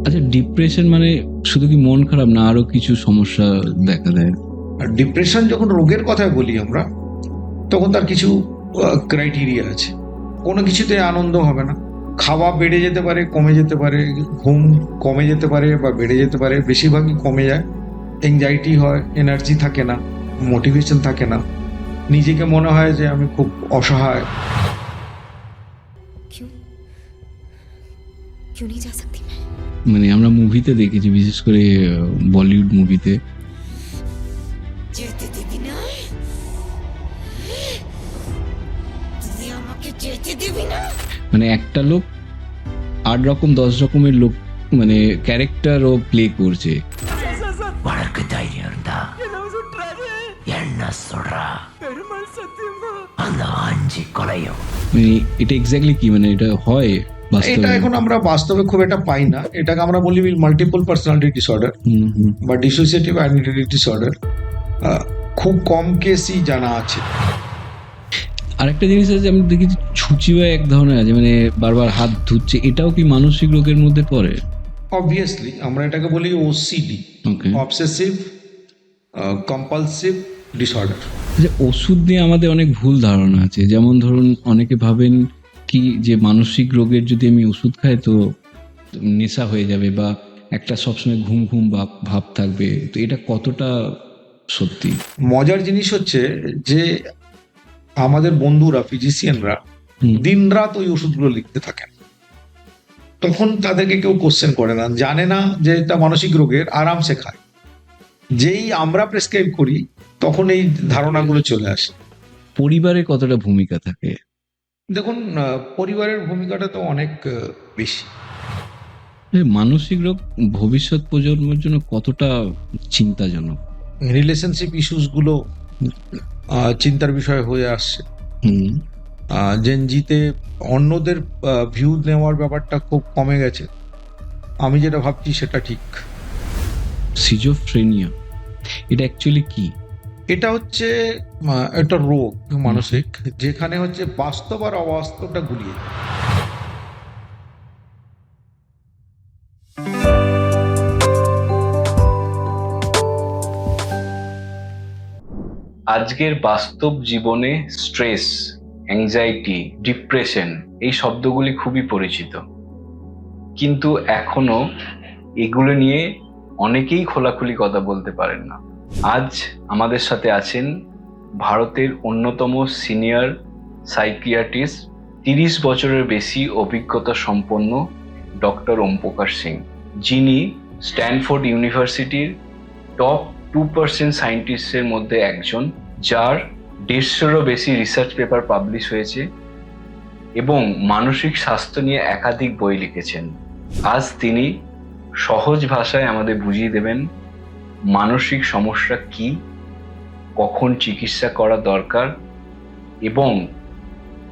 আচ্ছা, ডিপ্রেশন মানে শুধু কি মন খারাপ না, আরো কিছু সমস্যা দেখা দেয়? আর ডিপ্রেশন যখন রোগের কথা বলি আমরা, তখন তার কিছু ক্রাইটেরিয়া আছে। কোনো কিছুতে আনন্দ হবে না, খাওয়া বেড়ে যেতে পারে, কমে যেতে পারে, ঘুম কমে যেতে পারে বা বেড়ে যেতে পারে, বেশিরভাগই কমে যায়। এংজাইটি হয়, এনার্জি থাকে না, মোটিভেশন থাকে না, নিজেকে মনে হয় যে আমি খুব অসহায়। क्यों क्यों नहीं जा सकती मैं? মানে আমরা মুভিতে দেখেছি, বিশেষ করে বলিউড মুভিতে। যেতে দিবি না? তুই আমাকে যেতে দিবি না? মানে একটা লোক 8 রকম 10 রকমের লোক মানে ক্যারেক্টার ও প্লে করছে। ಒಳಗೆ ಧೈರ್ಯ இருந்தா என்ன சொல்றா அந்த அஞ்சு கொலையும் মানে এটা এক্স্যাক্টলি কি, মানে এটা হয় বাস্তবে? এটা এখন আমরা বাস্তবে খুব একটা পাই না, এটাকে আমরা বলি মাল্টিপল পার্সোনালিটি ডিসঅর্ডার হুম হুম। বা ডিসোসিয়েটিভ আইডেন্টিটি ডিসঅর্ডার। খুব কম কেসই জানা আছে। আরেকটা জিনিস আছে, আমি দেখেছি ছুচিও এক ধরনের আছে, মানে বারবার হাত ধুচ্ছে, এটাও কি মানসিক রোগের মধ্যে পড়ে? অবভিয়াসলি আমরা এটাকে বলি OCD, okay. Obsessive compulsive disorder. যে ওষুধ নিয়ে আমাদের অনেক ভুল ধারণা আছে, যেমন ধরুন অনেকে ভাবেন কি যে মানসিক রোগের যদি আমি ওষুধ খাই তো নেশা হয়ে যাবে বা একটা সবসময় ঘুম ঘুম ভাব থাকবে, তো এটা কতটা সত্যি? মজার জিনিস হচ্ছে যে আমাদের বন্ধুরা ফিজিশিয়ানরা হুম। দিনরাত ওই ওষুধগুলো লিখতে থাকেন, তখন তাদেরকে কেউ কোশ্চেন করে না, জানে না যে এটা মানসিক রোগের, আরামসে খায়। যেই আমরা প্রেসক্রাইব করি তখন এই ধারণাগুলো চলে আসে। পরিবারের কতটা ভূমিকা থাকে? দেখুন, পরিবারের ভূমিকাটা তো অনেক বেশি। মানসিক রোগ ভবিষ্যৎ প্রজন্মের জন্য কতটা চিন্তাজনক? রিলেশনশিপ ইস্যুসগুলো চিন্তার বিষয় হয়ে আসছে। হুম। জেনজিতে অন্যদের ভিউ নেওয়ার ব্যাপারটা খুব কমে গেছে। আমি যেটা ভাবছি সেটা ঠিক। সিজোফ্রেনিয়া এটা অ্যাকচুয়ালি কি? এটা হচ্ছে একটা রোগ মানসিক, যেখানে হচ্ছে বাস্তব আর অবাস্তবটা গুলিয়ে যায়। আজকের বাস্তব জীবনে স্ট্রেস, অ্যাংজাইটি, ডিপ্রেশন এই শব্দগুলি খুবই পরিচিত, কিন্তু এখনো এগুলো নিয়ে অনেকেই খোলাখুলি কথা বলতে পারেন না। আজ আমাদের সাথে আছেন ভারতের অন্যতম সিনিয়র সাইকিয়াট্রিস্ট, 30 বছরের বেশি অভিজ্ঞতা সম্পন্ন ডক্টর ওমপ্রকাশ সিং, যিনি স্ট্যানফোর্ড ইউনিভার্সিটির টপ 2% সায়েন্টিস্টের মধ্যে একজন, যার 150-এরও বেশি রিসার্চ পেপার পাবলিশ হয়েছে এবং মানসিক স্বাস্থ্য নিয়ে একাধিক বই লিখেছেন। আজ তিনি সহজ ভাষায় আমাদের বুঝিয়ে দেবেন মানসিক সমস্যা কি, কখন চিকিৎসা করা দরকার এবং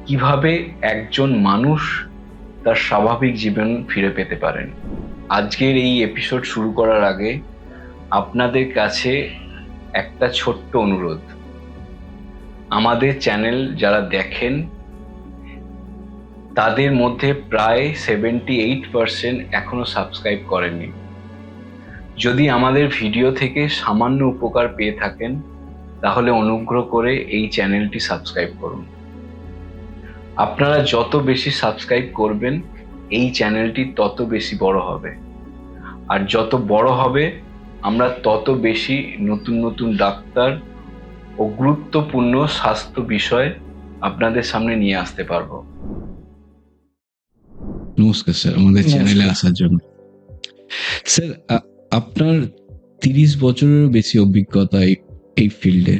কিভাবে একজন মানুষ তার স্বাভাবিক জীবন ফিরে পেতে পারেন। আজকের এই এপিসোড শুরু করার আগে আপনাদের কাছে একটা ছোট্ট অনুরোধ, আমাদের চ্যানেল যারা দেখেন তাদের মধ্যে প্রায় 78% এখনো সাবস্ক্রাইব করেননি। যদি আমাদের ভিডিও থেকে সামান্য উপকার পেয়ে থাকেন তাহলে অনুগ্রহ করে এই চ্যানেলটি সাবস্ক্রাইব করুন। আপনারা যত বেশি সাবস্ক্রাইব করবেন এই চ্যানেলটি তত বেশি বড় হবে, আর যত বড় হবে আমরা তত বেশি নতুন নতুন ডাক্তার ও গুরুত্বপূর্ণ স্বাস্থ্য বিষয় আপনাদের সামনে নিয়ে আসতে পারবো। নমস্কার স্যার, আমাদের নমস্কার। চ্যানেলে আসার জন্য। স্যার, আপনার 30 বছরেরও বেশি অভিজ্ঞতা এই ফিল্ডে,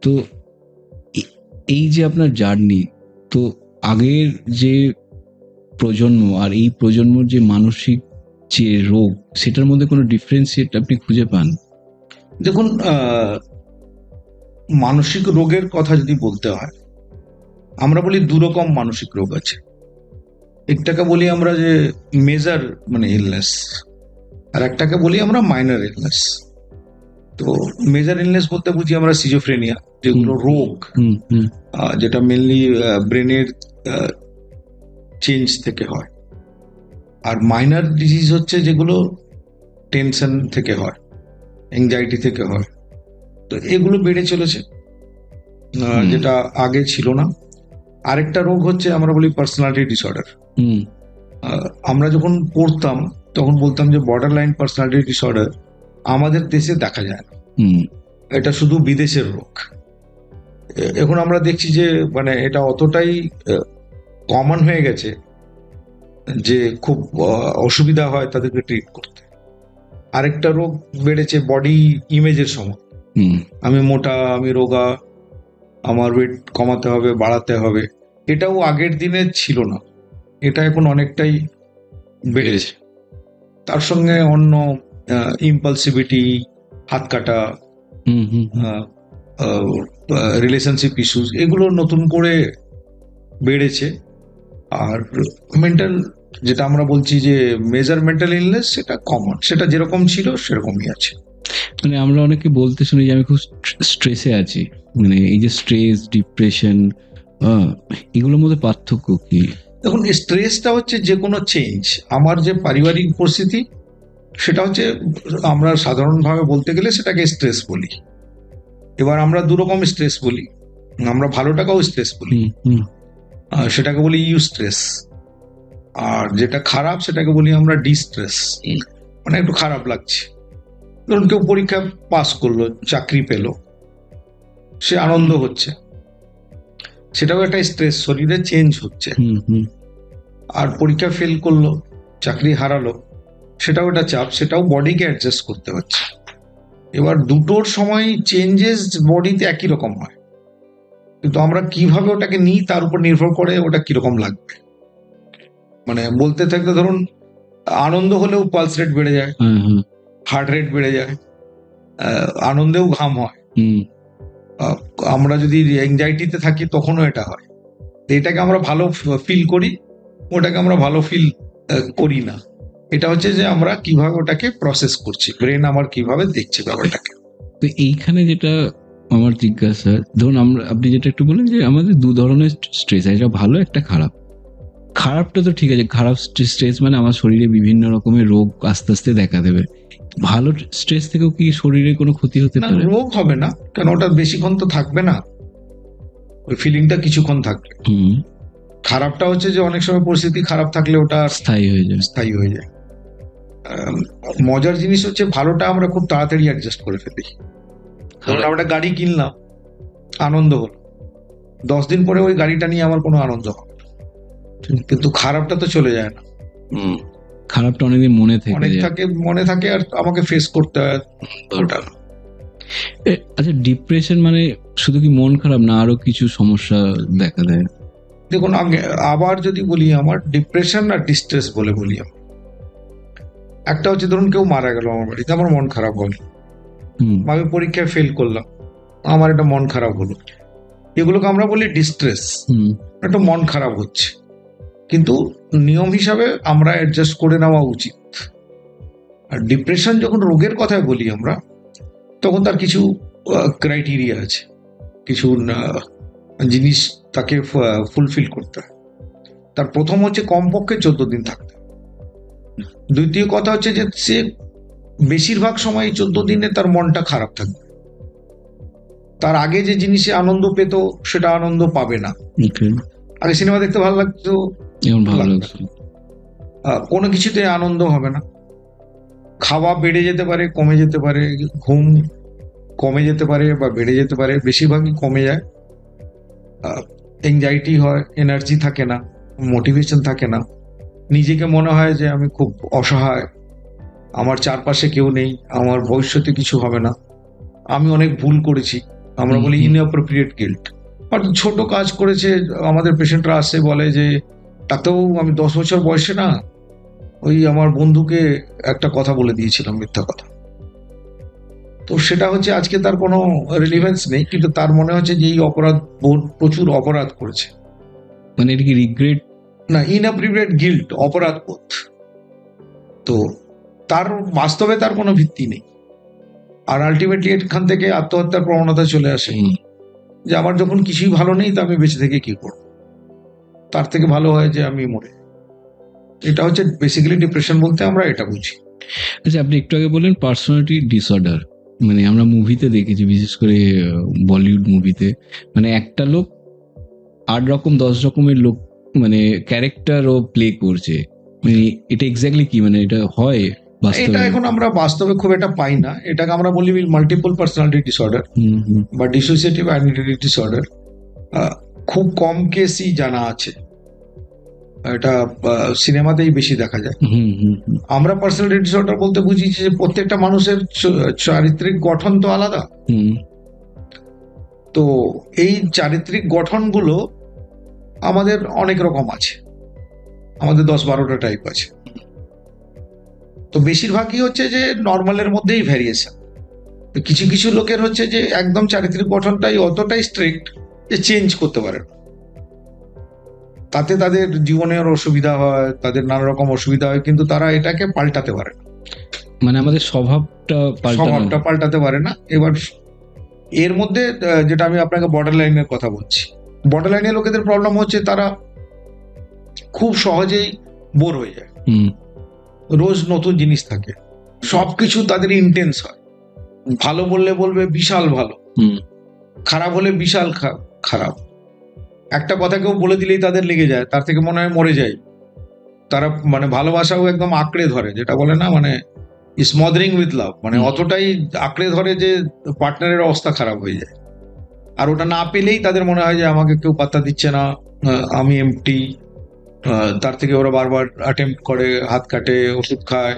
তো এই যে আপনার জার্নি, তো আগের যে প্রজন্ম আর এই প্রজন্মর যে মানসিক যে রোগ, সেটার মধ্যে কোনো ডিফারেন্সিয়েট আপনি খুঁজে পান? দেখুন, মানসিক রোগের কথা যদি বলতে হয়, আমরা বলি দুরকম মানসিক রোগ আছে। একটাকে বলি আমরা যে মেজর মানে ইলনেস, আর একটাকে বলি আমরা মাইনর ইলনেস। তো মেজর ইলনেস বলতে বুঝি আমরা সিজোফ্রেনিয়া, যেগুলো রোগ, হুম হুম। যেটা মেনলি ব্রেনের চেঞ্জ থেকে হয়। আর মাইনর ডিজিজ হচ্ছে যেগুলো টেনশন থেকে হয়, অ্যাংজাইটি থেকে হয়। তো এগুলো বেড়ে চলেছে, যেটা আগে ছিল না। আরেকটা রোগ হচ্ছে আমরা বলি পার্সোনালিটি ডিসঅর্ডার। হুম আমরা যখন পড়তাম তখন বলতাম যে বর্ডার লাইন পার্সোনালিটি ডিসঅর্ডার আমাদের দেশে দেখা যায় না, হুম এটা শুধু বিদেশের রোগ। এখন আমরা দেখছি যে মানে এটা অতটাই কমন হয়ে গেছে যে খুব অসুবিধা হয় তাদেরকে ট্রিট করতে। আরেকটা রোগ বেড়েছে বডি ইমেজের সময়, হুম আমি মোটা, আমি রোগা, আমার ওয়েট কমাতে হবে, বাড়াতে হবে। এটাও আগের দিনে ছিল না, এটা এখন অনেকটাই বেড়েছে। তার সঙ্গে অন্য ইম্পালসিভিটি, হাত কাটা, হুম হুম রিলেশনশিপ ইস্যুস, এগুলো নতুন করে বেড়েছে। আর মেন্টাল, যেটা আমরা বলছি যে মেজর মেন্টাল ইলনেস, সেটা কমন, সেটা যেরকম ছিল সেরকমই আছে। মানে আমরা অনেকে বলতে শুনি যে আমি খুব স্ট্রেসে আছি, মানে এই যে স্ট্রেস, ডিপ্রেশন, এগুলোর মধ্যে পার্থক্য কি? দেখুন, স্ট্রেসটা হচ্ছে যে কোনো চেঞ্জ। আমার যে পারিবারিক পরিস্থিতি, সেটা হচ্ছে আমরা সাধারণভাবে বলতে গেলে সেটাকে স্ট্রেস বলি। এবার আমরা দু রকম স্ট্রেস বলি, আমরা ভালোটাকেও স্ট্রেস বলি, হুম হুম সেটাকে বলি ইউ স্ট্রেস। আর যেটা খারাপ সেটাকে বলি আমরা ডিস্ট্রেস, মানে একটু খারাপ লাগছে। ধরুন কেউ পরীক্ষা পাস করলো, চাকরি পেলো, সে আনন্দ হচ্ছে, সেটাও একটা স্ট্রেস, শরীরে চেঞ্জ হচ্ছে। হুম হুম আর পরীক্ষা ফেল করলো, চাকরি হারালো, সেটাও একটা চাপ, সেটাও বডিকে অ্যাডজাস্ট করতে হচ্ছে। এবার দুটোর সময় চেঞ্জেস বডিতে একই রকম হয়, কিন্তু আমরা কিভাবে ওটাকে নিই তার উপর নির্ভর করে ওটা কিরকম লাগবে। মানে বলতে থাকতে ধরুন আনন্দ হলেও পালস রেট বেড়ে যায়, হ্যাঁ হ্যাঁ হার্ট রেট বেড়ে যায়, আনন্দেও ঘাম হয়। হুম আমরা যদি অ্যাংজাইটিতে থাকি তখনও এটা হয়। তো এটাকে আমরা ভালো ফিল করি, ওটাকে আমরা ভালো ফিল করি না। এটা হচ্ছে যে আমরা কিভাবে ওটাকে প্রসেস করছি, ব্রেন আমার কিভাবে দেখছে ব্যাপারটাকে। তো এইখানে যেটা আমার জিজ্ঞাসা, ধরুন আপনি যেটা একটু বলেন যে আমাদের দু ধরনের স্ট্রেস আছে, একটা ভালো একটা খারাপ। খারাপটা তো ঠিক আছে, খারাপ স্ট্রেস মানে আমার শরীরে বিভিন্ন রকমের রোগ আস্তে আস্তে দেখা দেবে। ভালো স্ট্রেস থেকেও কি শরীরে কোনো ক্ষতি হতে না, পারে? রোগ হবে না, কেন ওটা বেশিক্ষণ তো থাকবে না, ওই ফিলিংটা কিছুক্ষণ থাকবে। হুম খারাপটা হচ্ছে যে অনেক সময় পরিস্থিতি খারাপ থাকলে ওটা স্থায়ী হয়ে যায়। স্থায়ী হয়ে যায়। মজার জিনিস হচ্ছে ভালোটা আমরা খুব তাড়াতাড়ি অ্যাডজাস্ট করে ফেলি। ধরুন আমরা একটা গাড়ি কিনলাম, আনন্দ হলো, 10 দিন পরে ওই গাড়িটা নিয়ে আমার কোনো আনন্দ হবে না। কিন্তু খারাপটা তো চলে যায় না, খারাপটা অনেকদিন মনে থেকে অনেক যায়। থাকে, মনে থাকে, আর আমাকে ফেস করতে হয় ওটা। আচ্ছা, ডিপ্রেশন মানে শুধু কি মন খারাপ না, আরো কিছু সমস্যা দেখা দেয়? দেখুন, আবার যদি বলি, আমার ডিপ্রেশন আর ডিস্ট্রেস বলে বলি আমি। একটা হচ্ছে ধরুন কেউ মারা গেল আমার বাড়িতে, আমার মন খারাপ হলো, হুম আমি পরীক্ষায় ফেল করলাম, আমার একটা মন খারাপ হলো, এগুলোকে আমরা বলি ডিস্ট্রেস। হুম একটা মন খারাপ হচ্ছে, কিন্তু নিয়ম হিসাবে আমরা অ্যাডজাস্ট করে নেওয়া উচিত। আর ডিপ্রেশন যখন রোগের কথা বলি আমরা, তখন তার কিছু ক্রাইটেরিয়া আছে, কিছু জিনিস তাকে ফুলফিল করতে হয়। তার প্রথম হচ্ছে কমপক্ষে 14 দিন থাকতে হবে। দ্বিতীয় কথা হচ্ছে যে সে বেশিরভাগ সময় 14 দিনে তার মনটা খারাপ থাকবে, তার আগে যে জিনিসে আনন্দ পেত সেটা আনন্দ পাবে না। okay, আগে সিনেমা দেখতে ভালো লাগতো, এখন ভালো লাগবে। লাগছে। কোনো কিছুতে আনন্দ হবে না, খাওয়া বেড়ে যেতে পারে, কমে যেতে পারে, ঘুম কমে যেতে পারে বা বেড়ে যেতে পারে, বেশিরভাগই কমে যায়। এংজাইটি হয়, এনার্জি থাকে না, মোটিভেশন থাকে না, নিজেকে মনে হয় যে আমি খুব অসহায়, আমার চারপাশে কেউ নেই, আমার ভবিষ্যতে কিছু হবে না, আমি অনেক ভুল করেছি, আমরা বলি ইনঅ্যাপ্রোপ্রিয়েট গিল্ট। অর্থাৎ ছোট কাজ করেছে, আমাদের পেশেন্টরা আসে বলে যে তাতেও আমি 10 বছর বয়সে না ওই আমার বন্ধুকে একটা কথা বলে দিয়েছিলাম, মিথ্যা কথা। তো সেটা হচ্ছে আজকে তার কোনো রিলিভেন্স নেই, কিন্তু তার মনে হচ্ছে যে এই অপরাধ, প্রচুর অপরাধ করেছে। মানে এটা কি রিগ্রেট? না, ইনঅ্যাপ্রোপ্রিয়েট গিল্ট, অপরাধ বোধ। তো তার বাস্তবে তার কোনো ভিত্তি নেই, আর আলটিমেটলি এখান থেকে আত্মহত্যার প্রবণতা চলে আসে যে আমার যখন কিছুই ভালো নেই, তা আমি বেঁচে থেকে কি করব, তার থেকে ভালো হয় যে আমি মরে। এটা হচ্ছে বেসিক্যালি ডিপ্রেশন বলতে আমরা এটা বুঝি। আচ্ছা, আপনি একটু আগে বললেন পার্সোনালিটি ডিসঅর্ডার, মানে আমরা মুভিতে দেখেছি, বিশেষ করে বলিউড মুভিতে, মানে একটা লোক 8 রকম 10 রকমের লোক মানে ক্যারেক্টার ও প্লে করছে, মানে এটা এক্স্যাক্টলি কি, মানে এটা হয় বাস্তবে? এটা এখন আমরা বাস্তবে খুব একটা পাই না, এটাকে আমরা বলি মাল্টিপল পার্সোনালিটি ডিসঅর্ডার বা ডিসোসিয়েটিভ আইডেন্টিটি ডিসঅর্ডার। খুব কম কেসই জানা আছে, এটা সিনেমাতেই বেশি দেখা যায়। আমরা পার্সোনালিটি ডিসঅর্ডার বলতে বুঝি যে প্রত্যেকটা মানুষের চারিত্রিক গঠন তো আলাদা, তো এই চারিত্রিক গঠনগুলো আমাদের অনেক রকম আছে, আমাদের 10-12টা টাইপ আছে। তো বেশিরভাগই হচ্ছে যে নর্মালের মধ্যেই ভ্যারিয়েশন। তো কিছু কিছু লোকের হচ্ছে যে একদম চারিত্রিক গঠনটাই অতটাই স্ট্রিক্ট যে চেঞ্জ করতে পারে না, তাতে তাদের জীবনের অসুবিধা হয়, তাদের নানা রকম অসুবিধা হয়, কিন্তু তারা এটাকে পাল্টাতে পারে না, মানে আমাদের স্বভাবটা পাল্টাতে পারে না। এবার এর মধ্যে যেটা আমি আপনাকে বর্ডার লাইনের কথা বলছি, বর্ডার লাইনের লোকেদের প্রবলেম হচ্ছে তারা খুব সহজেই বোর হয়ে যায়, রোজ নতুন জিনিস থাকে, সবকিছু তাদের ইন্টেন্স হয়। ভালো বললে বলবে বিশাল ভালো, খারাপ হলে বিশাল খারাপ। একটা কথা কেউ বলে দিলেই তাদের লেগে যায়, তার থেকে মনে হয় মরে যায়। তারা মানে ভালোবাসাও একদম আঁকড়ে ধরে, যেটা বলে না মানে স্মদারিং উইথ লাভ, মানে অতটাই আঁকড়ে ধরে যে পার্টনারের অবস্থা খারাপ হয়ে যায়। আর ওটা না পেলেই তাদের মনে হয় যে আমাকে কেউ পাত্তা দিচ্ছে না, আমি এমটি। তার থেকে ওরা বারবার অ্যাটেম্প্ট করে, হাত কাটে, ওষুধ খায়,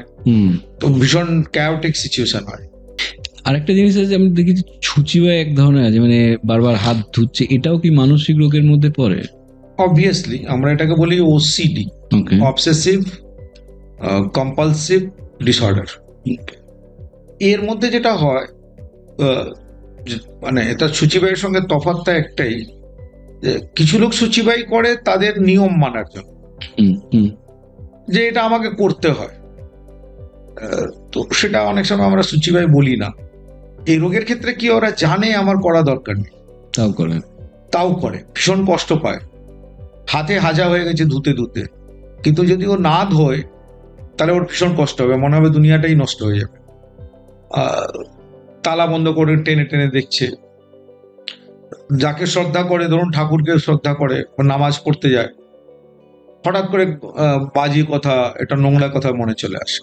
তো ভীষণ ক্যাওটিক সিচুয়েশন হয়। আরেকটা জিনিস আছে, আমি দেখেছি ছুচিবাই এক ধরনের আছে, মানে বারবার হাত ধুচ্ছে, এটাও কি মানসিক রোগের মধ্যে পড়ে? অবভিয়াসলি আমরা এটাকে বলি ওসিডি, অবসেসিভ কম্পালসিভ ডিসঅর্ডার। এর মধ্যে যেটা হয়, মানে এটা সূচিবাইয়ের সঙ্গে তফাৎটা একটাই, যে কিছু লোক সূচিবাই করে তাদের নিয়ম মানার জন্য, যে এটা আমাকে করতে হয়, তো সেটা অনেক সময় আমরা সূচিবাই বলি না। এই রোগের ক্ষেত্রে কি ওরা জানে আমার করা দরকার নেই, তাও করে, ভীষণ কষ্ট পায়, হাতে হাজা হয়ে গেছে ধুতে ধুতে, কিন্তু যদি ও না ধোয় তাহলে ওর ভীষণ কষ্ট হবে, মনে হবে দুনিয়াটাই নষ্ট হয়ে যাবে। তালা বন্ধ করে টেনে টেনে দেখছে। যাকে শ্রদ্ধা করে, ধরুন ঠাকুরকে শ্রদ্ধা করে, নামাজ পড়তে যায়, হঠাৎ করে বাজি কথা, এটা নোংরা কথা মনে চলে আসে,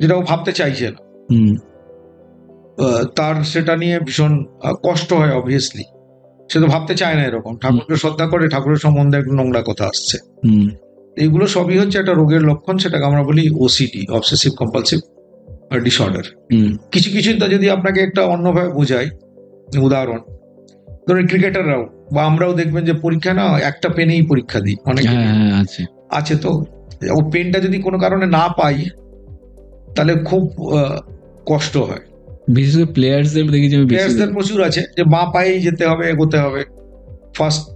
যেটা ও ভাবতে চাইছে না, তার সেটা নিয়ে ভীষণ কষ্ট হয়। অবভিয়াসলি সে তো ভাবতে চায় না এরকম, ঠাকুরকে শ্রদ্ধা করে, ঠাকুরের সম্বন্ধে একটা নোংরা কথা আসছে। এইগুলো সবই হচ্ছে একটা রোগের লক্ষণ, সেটাকে আমরা বলি ওসিডি, অবসেসিভ কম্পালসিভ ডিসঅর্ডার। কিছু কিছু যদি আপনাকে একটা অন্যভাবে বোঝাই, উদাহরণ ধরুন ক্রিকেটাররাও বা আমরাও দেখবেন যে পরীক্ষা না একটা পেনেই পরীক্ষা দিই, অনেক আছে। তো ও পেনটা যদি কোনো কারণে না পাই তাহলে খুব কষ্ট হয়। বিশেষ করে প্লেয়ার্সদের প্রচুর আছে যে মা পায়েই যেতে হবে, এগোতে হবে, ফার্স্ট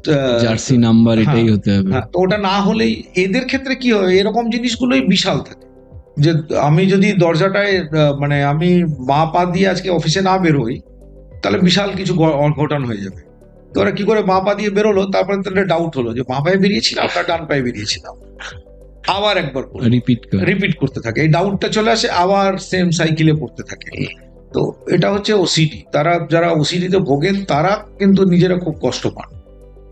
জার্সি নাম্বার এটাই হতে হবে। তো ওটা না হলেই এদের ক্ষেত্রে কি হয়, এরকম জিনিসগুলোই বিশাল থাকে। যে আমি যদি দরজাটায় মানে আমি মা পা দিয়ে আজকে অফিসে না বেরোই, তাহলে বিশাল কিছু অঘটন হয়ে যাবে। তো ওরা কি করে মা পা দিয়ে বেরোলো, তারপরে তাহলে ডাউট হলো যে মা পায়ে বেরিয়েছিলাম না ডান পায়ে বেরিয়েছিলাম, আবার একবার রিপিট করতে থাকে, এই ডাউটটা চলে আসে, আবার সেম সাইকেলে পড়তে থাকে। তো এটা হচ্ছে ওসিডি। যারা ওসিডিতে ভোগেন তারা কিন্তু নিজেরা খুব কষ্ট পান,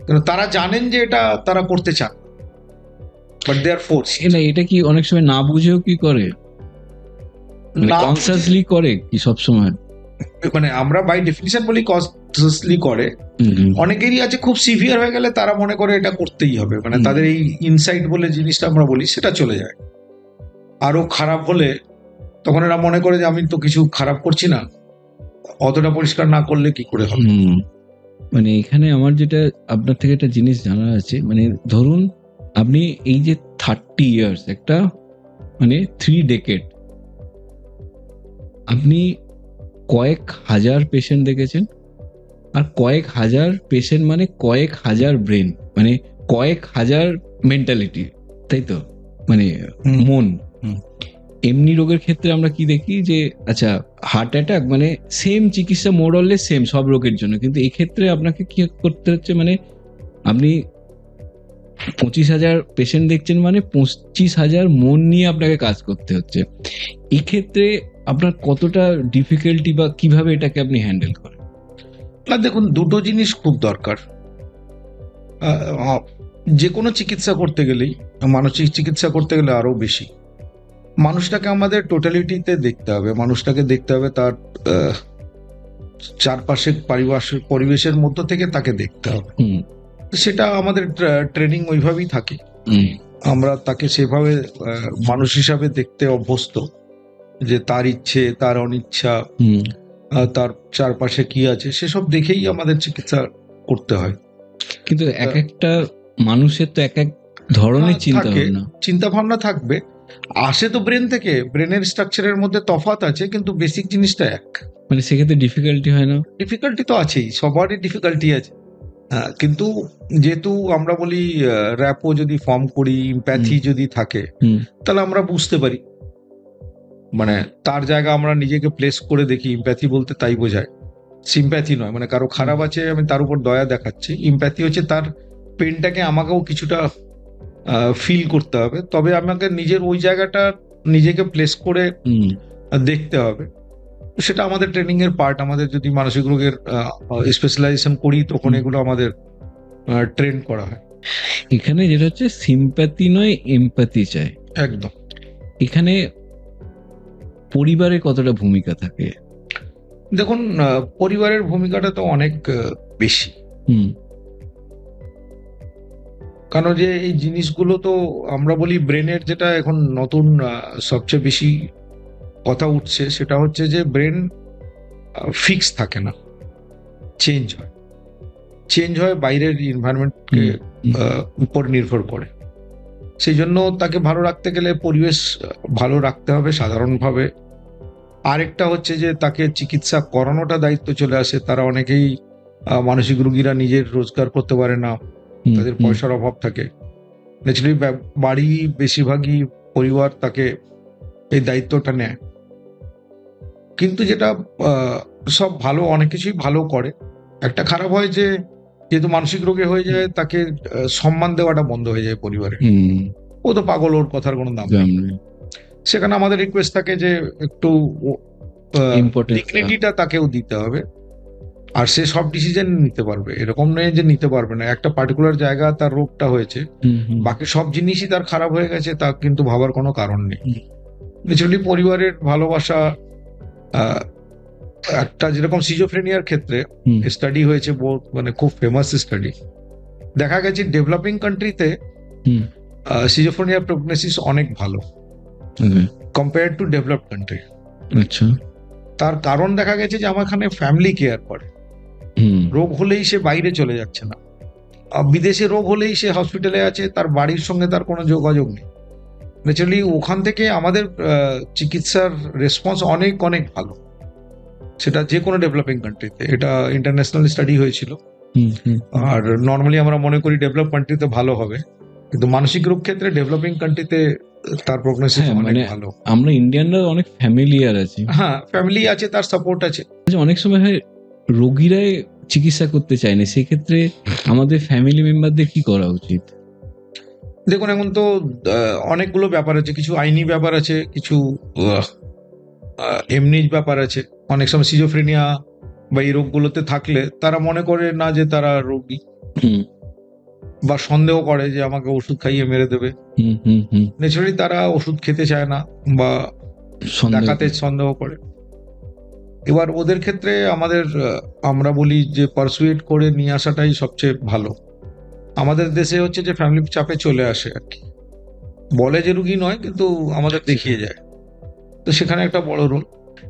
কিন্তু তারা জানেন যে এটা তারা করতে চান, বাট দে আর ফোর্সড। এটা কি অনেক সময় না বুঝেও কি করে, কনসিয়াসলি করে কি সব সময়? মানে আমরা বাই ডেফিনিশন বলি কনসিয়াসলি করে। অনেকেরই আছে খুব সিভিয়ার হয়ে গেলে তারা মনে করে এটা করতেই হবে, মানে তাদের এই ইনসাইট বলে জিনিসটা আমরা বলি সেটা চলে যায়। আরো খারাপ হলে তখন এরা মনে করে যে আমি তো কিছু খারাপ করছি না, অতটা পরিষ্কার না করলে কি করে হবে। মানে এখানে আমার যেটা আপনার থেকে একটা জিনিস জানা আছে, মানে ধরুন আপনি এই যে 30 ইয়ার্স, একটা মানে 3 ডেকেড, আপনি কয়েক হাজার পেশেন্ট দেখেছেন, আর কয়েক হাজার পেশেন্ট মানে কয়েক হাজার ব্রেন, মানে কয়েক হাজার মেন্টালিটি, তাই তো, মানে মন। এমনি রোগের ক্ষেত্রে আমরা কি দেখি যে আচ্ছা হার্ট অ্যাটাক মানে সেম চিকিৎসা মোরলে সেম সব রোগের জন্য, কিন্তু এই ক্ষেত্রে আপনাকে কি করতে হচ্ছে, মানে আপনি 25,000 পেশেন্ট দেখছেন মানে 25,000 মন নিয়ে আপনাকে কাজ করতে হচ্ছে। এক্ষেত্রে আপনার কতটা ডিফিকাল্টি বা কিভাবে এটাকে আপনি হ্যান্ডেল করেন? না দেখুন, দুটো জিনিস খুব দরকার। যে কোনো চিকিৎসা করতে গেলেই, মানসিক চিকিৎসা করতে গেলে আরো বেশি, মানুষটাকে আমাদের টোটালিটিতে দেখতে হবে। মানুষটাকে দেখতে হবে তার চারপাশে পরিবেশের মধ্য থেকে তাকে দেখতে হবে। হুম, সেটা আমাদের ট্রেনিং ওইভাবেই থাকে। হুম, আমরা তাকে সেভাবে মানুষ হিসাবে দেখতে অভ্যস্ত, যে তার ইচ্ছে, তার অনিচ্ছা, হুম। তার চারপাশে কি আছে সেসব দেখেই আমাদের চিকিৎসা করতে হয়। কিন্তু এক একটা মানুষের তো এক এক ধরনের চিন্তা থাকে, ভাবনা। চিন্তা ভাবনা থাকবে, আসে তো ব্রেন থেকে। ব্রেনের স্ট্রাকচারের মধ্যে তফাৎ আছে, কিন্তু বেসিক জিনিসটা এক। মানে সেক্ষেত্রে ডিফিকাল্টি হয় না? ডিফিকাল্টি তো আছেই, সবারই ডিফিকাল্টি আছে। কিন্তু যেহেতু আমরা বলি র্যাপো যদি ফর্ম করি, ইম্প্যাথি যদি থাকে, হুম, তাহলে আমরা বুঝতে পারি, মানে তার জায়গা আমরা নিজেকে প্লেস করে দেখি। ইম্প্যাথি বলতে তাই বোঝায়, সিম্প্যাথি নয়। মানে কারো খারাপ আছে, আমি তার উপর দয়া দেখাচ্ছি। ইম্প্যাথি হচ্ছে তার পেনটাকে আমাকেও কিছুটা ফিল করতে হবে, তবে আমাকে নিজের ওই জায়গাটা নিজেকে প্লেস করে হুম। দেখতে হবে। সেটা আমাদের ট্রেনিং এর পার্ট। আমাদের যদি মানসিক রোগের স্পেশালাইজেশন করি, তখন এগুলো আমাদের ট্রেন করা হয়। এখানে যেটা হচ্ছে সিম্প্যাথি নয় এমপ্যাথি চাই। একদম। এখানে পরিবারের কতটা ভূমিকা থাকে? দেখুন, পরিবারের ভূমিকাটা তো অনেক বেশি। হুম, কারণ যে এই জিনিসগুলো তো আমরা বলি ব্রেনের, যেটা এখন নতুন সবচেয়ে বেশি কথা উঠছে, সেটা হচ্ছে যে ব্রেন ফিক্স থাকে না, চেঞ্জ হয়। চেঞ্জ হয় বাইরের এনভায়রনমেন্টকে উপর নির্ভর করে। সেই জন্য তাকে ভালো রাখতে গেলে পরিবেশ ভালো রাখতে হবে সাধারণভাবে। আরেকটা হচ্ছে যে তাকে চিকিৎসা করানোটা দায়িত্ব চলে আসে। তারা অনেকেই মানসিক রোগীরা নিজের রোজগার করতে পারে না, হুম, তাদের হুম, পয়সার অভাব থাকে। ন্যাচুরালি বাড়ি বেশিরভাগই পরিবার তাকে এই দায়িত্বটা নেয়। কিন্তু যেটা সব ভালো, অনেক কিছুই ভালো করে। একটা খারাপ হয় যে যেহেতু মানসিক রোগে হয়ে যায়, তাকে সম্মান দেওয়াটা বন্ধ হয়ে যায় পরিবারে। হুম, ও তো পাগল, ওর কথার কোনো দাম নেই। দাম নেই। সেখানে আমাদের রিকোয়েস্ট থাকে যে একটু Importance ডিগনিটিটা তাকেও দিতে হবে। আর সে সব ডিসিশন নিতে পারবে, এরকম নয় যে নিতে পারবে না। একটা পার্টিকুলার জায়গা তার রোগটা হয়েছে, হুম, হুম, বাকি সব জিনিসই তার খারাপ হয়ে গেছে, তা কিন্তু ভাবার কোনো কারণ নেই। হুম। ন্যাচুরালি পরিবারের ভালোবাসা, আহ, একটা যেরকম সিজোফ্রেনিয়ার ক্ষেত্রে হুম, স্টাডি হয়েছে, বহুত মানে খুব ফেমাস স্টাডি। দেখা গেছে ডেভেলপিং কান্ট্রিতে হুম। সিজোফ্রেনিয়ার প্রগনোসিস অনেক ভালো Okay, compare to developed country. আচ্ছা। তার কারণ দেখা গেছে যে আমার এখানে ফ্যামিলি কেয়ার করে। হুম, রোগ হলেই সে বাইরে চলে যাচ্ছে না। বিদেশে রোগ হলেই সে হসপিটালে আছে, তার বাড়ির সঙ্গে তার কোনো যোগাযোগ নেই। ন্যাচুরালি ওখান থেকে আমাদের চিকিৎসার রেসপন্স অনেক অনেক ভালো, সেটা যে কোনো ডেভেলপিং কান্ট্রিতে। এটা ইন্টারন্যাশনাল স্টাডি হয়েছিল। হুম, হুম। আর নর্মালি আমরা মনে করি ডেভেলপ কান্ট্রিতে ভালো হবে, কিন্তু মানসিক রোগ ক্ষেত্রে ডেভেলপিং কান্ট্রিতে তার প্রগনোসিস হ্যাঁ, অনেক মানে ভালো। আমরা ইন্ডিয়ানরা অনেক ফ্যামিলিয়ার আছি। হ্যাঁ, ফ্যামিলি আছে, তার সাপোর্ট আছে। আচ্ছা, অনেক সময় হয় রোগীরাই চিকিৎসা করতে চায় না, সেক্ষেত্রে আমাদের ফ্যামিলি মেম্বারদের কি করা উচিত? দেখুন, এখন তো অনেকগুলো ব্যাপার আছে। কিছু আইনি ব্যাপার আছে, কিছু এমনি ব্যাপার আছে। অনেক সময় সিজোফ্রেনিয়া বা এই রোগগুলোতে থাকলে তারা মনে করে না যে তারা রোগী, হুম, বা সন্দেহ করে যে আমাকে ওষুধ খাইয়ে মেরে দেবে। হুম, হুম, হুম। ন্যাচুরালি তারা ওষুধ খেতে চায় না বা সন্দেহ দেখাতে করে। সন্দেহ করে। এবার ওদের ক্ষেত্রে আমাদের আমরা বলি যে পারসুয়েট করে নিয়ে আসাটাই সবচেয়ে ভালো। আমাদের দেশে হচ্ছে যে ফ্যামিলি চাপে চলে আসে আর কি, বলে যে রুগী নয়, কিন্তু আমাদের দেখিয়ে যায়। তো সেখানে একটা বড় রোল।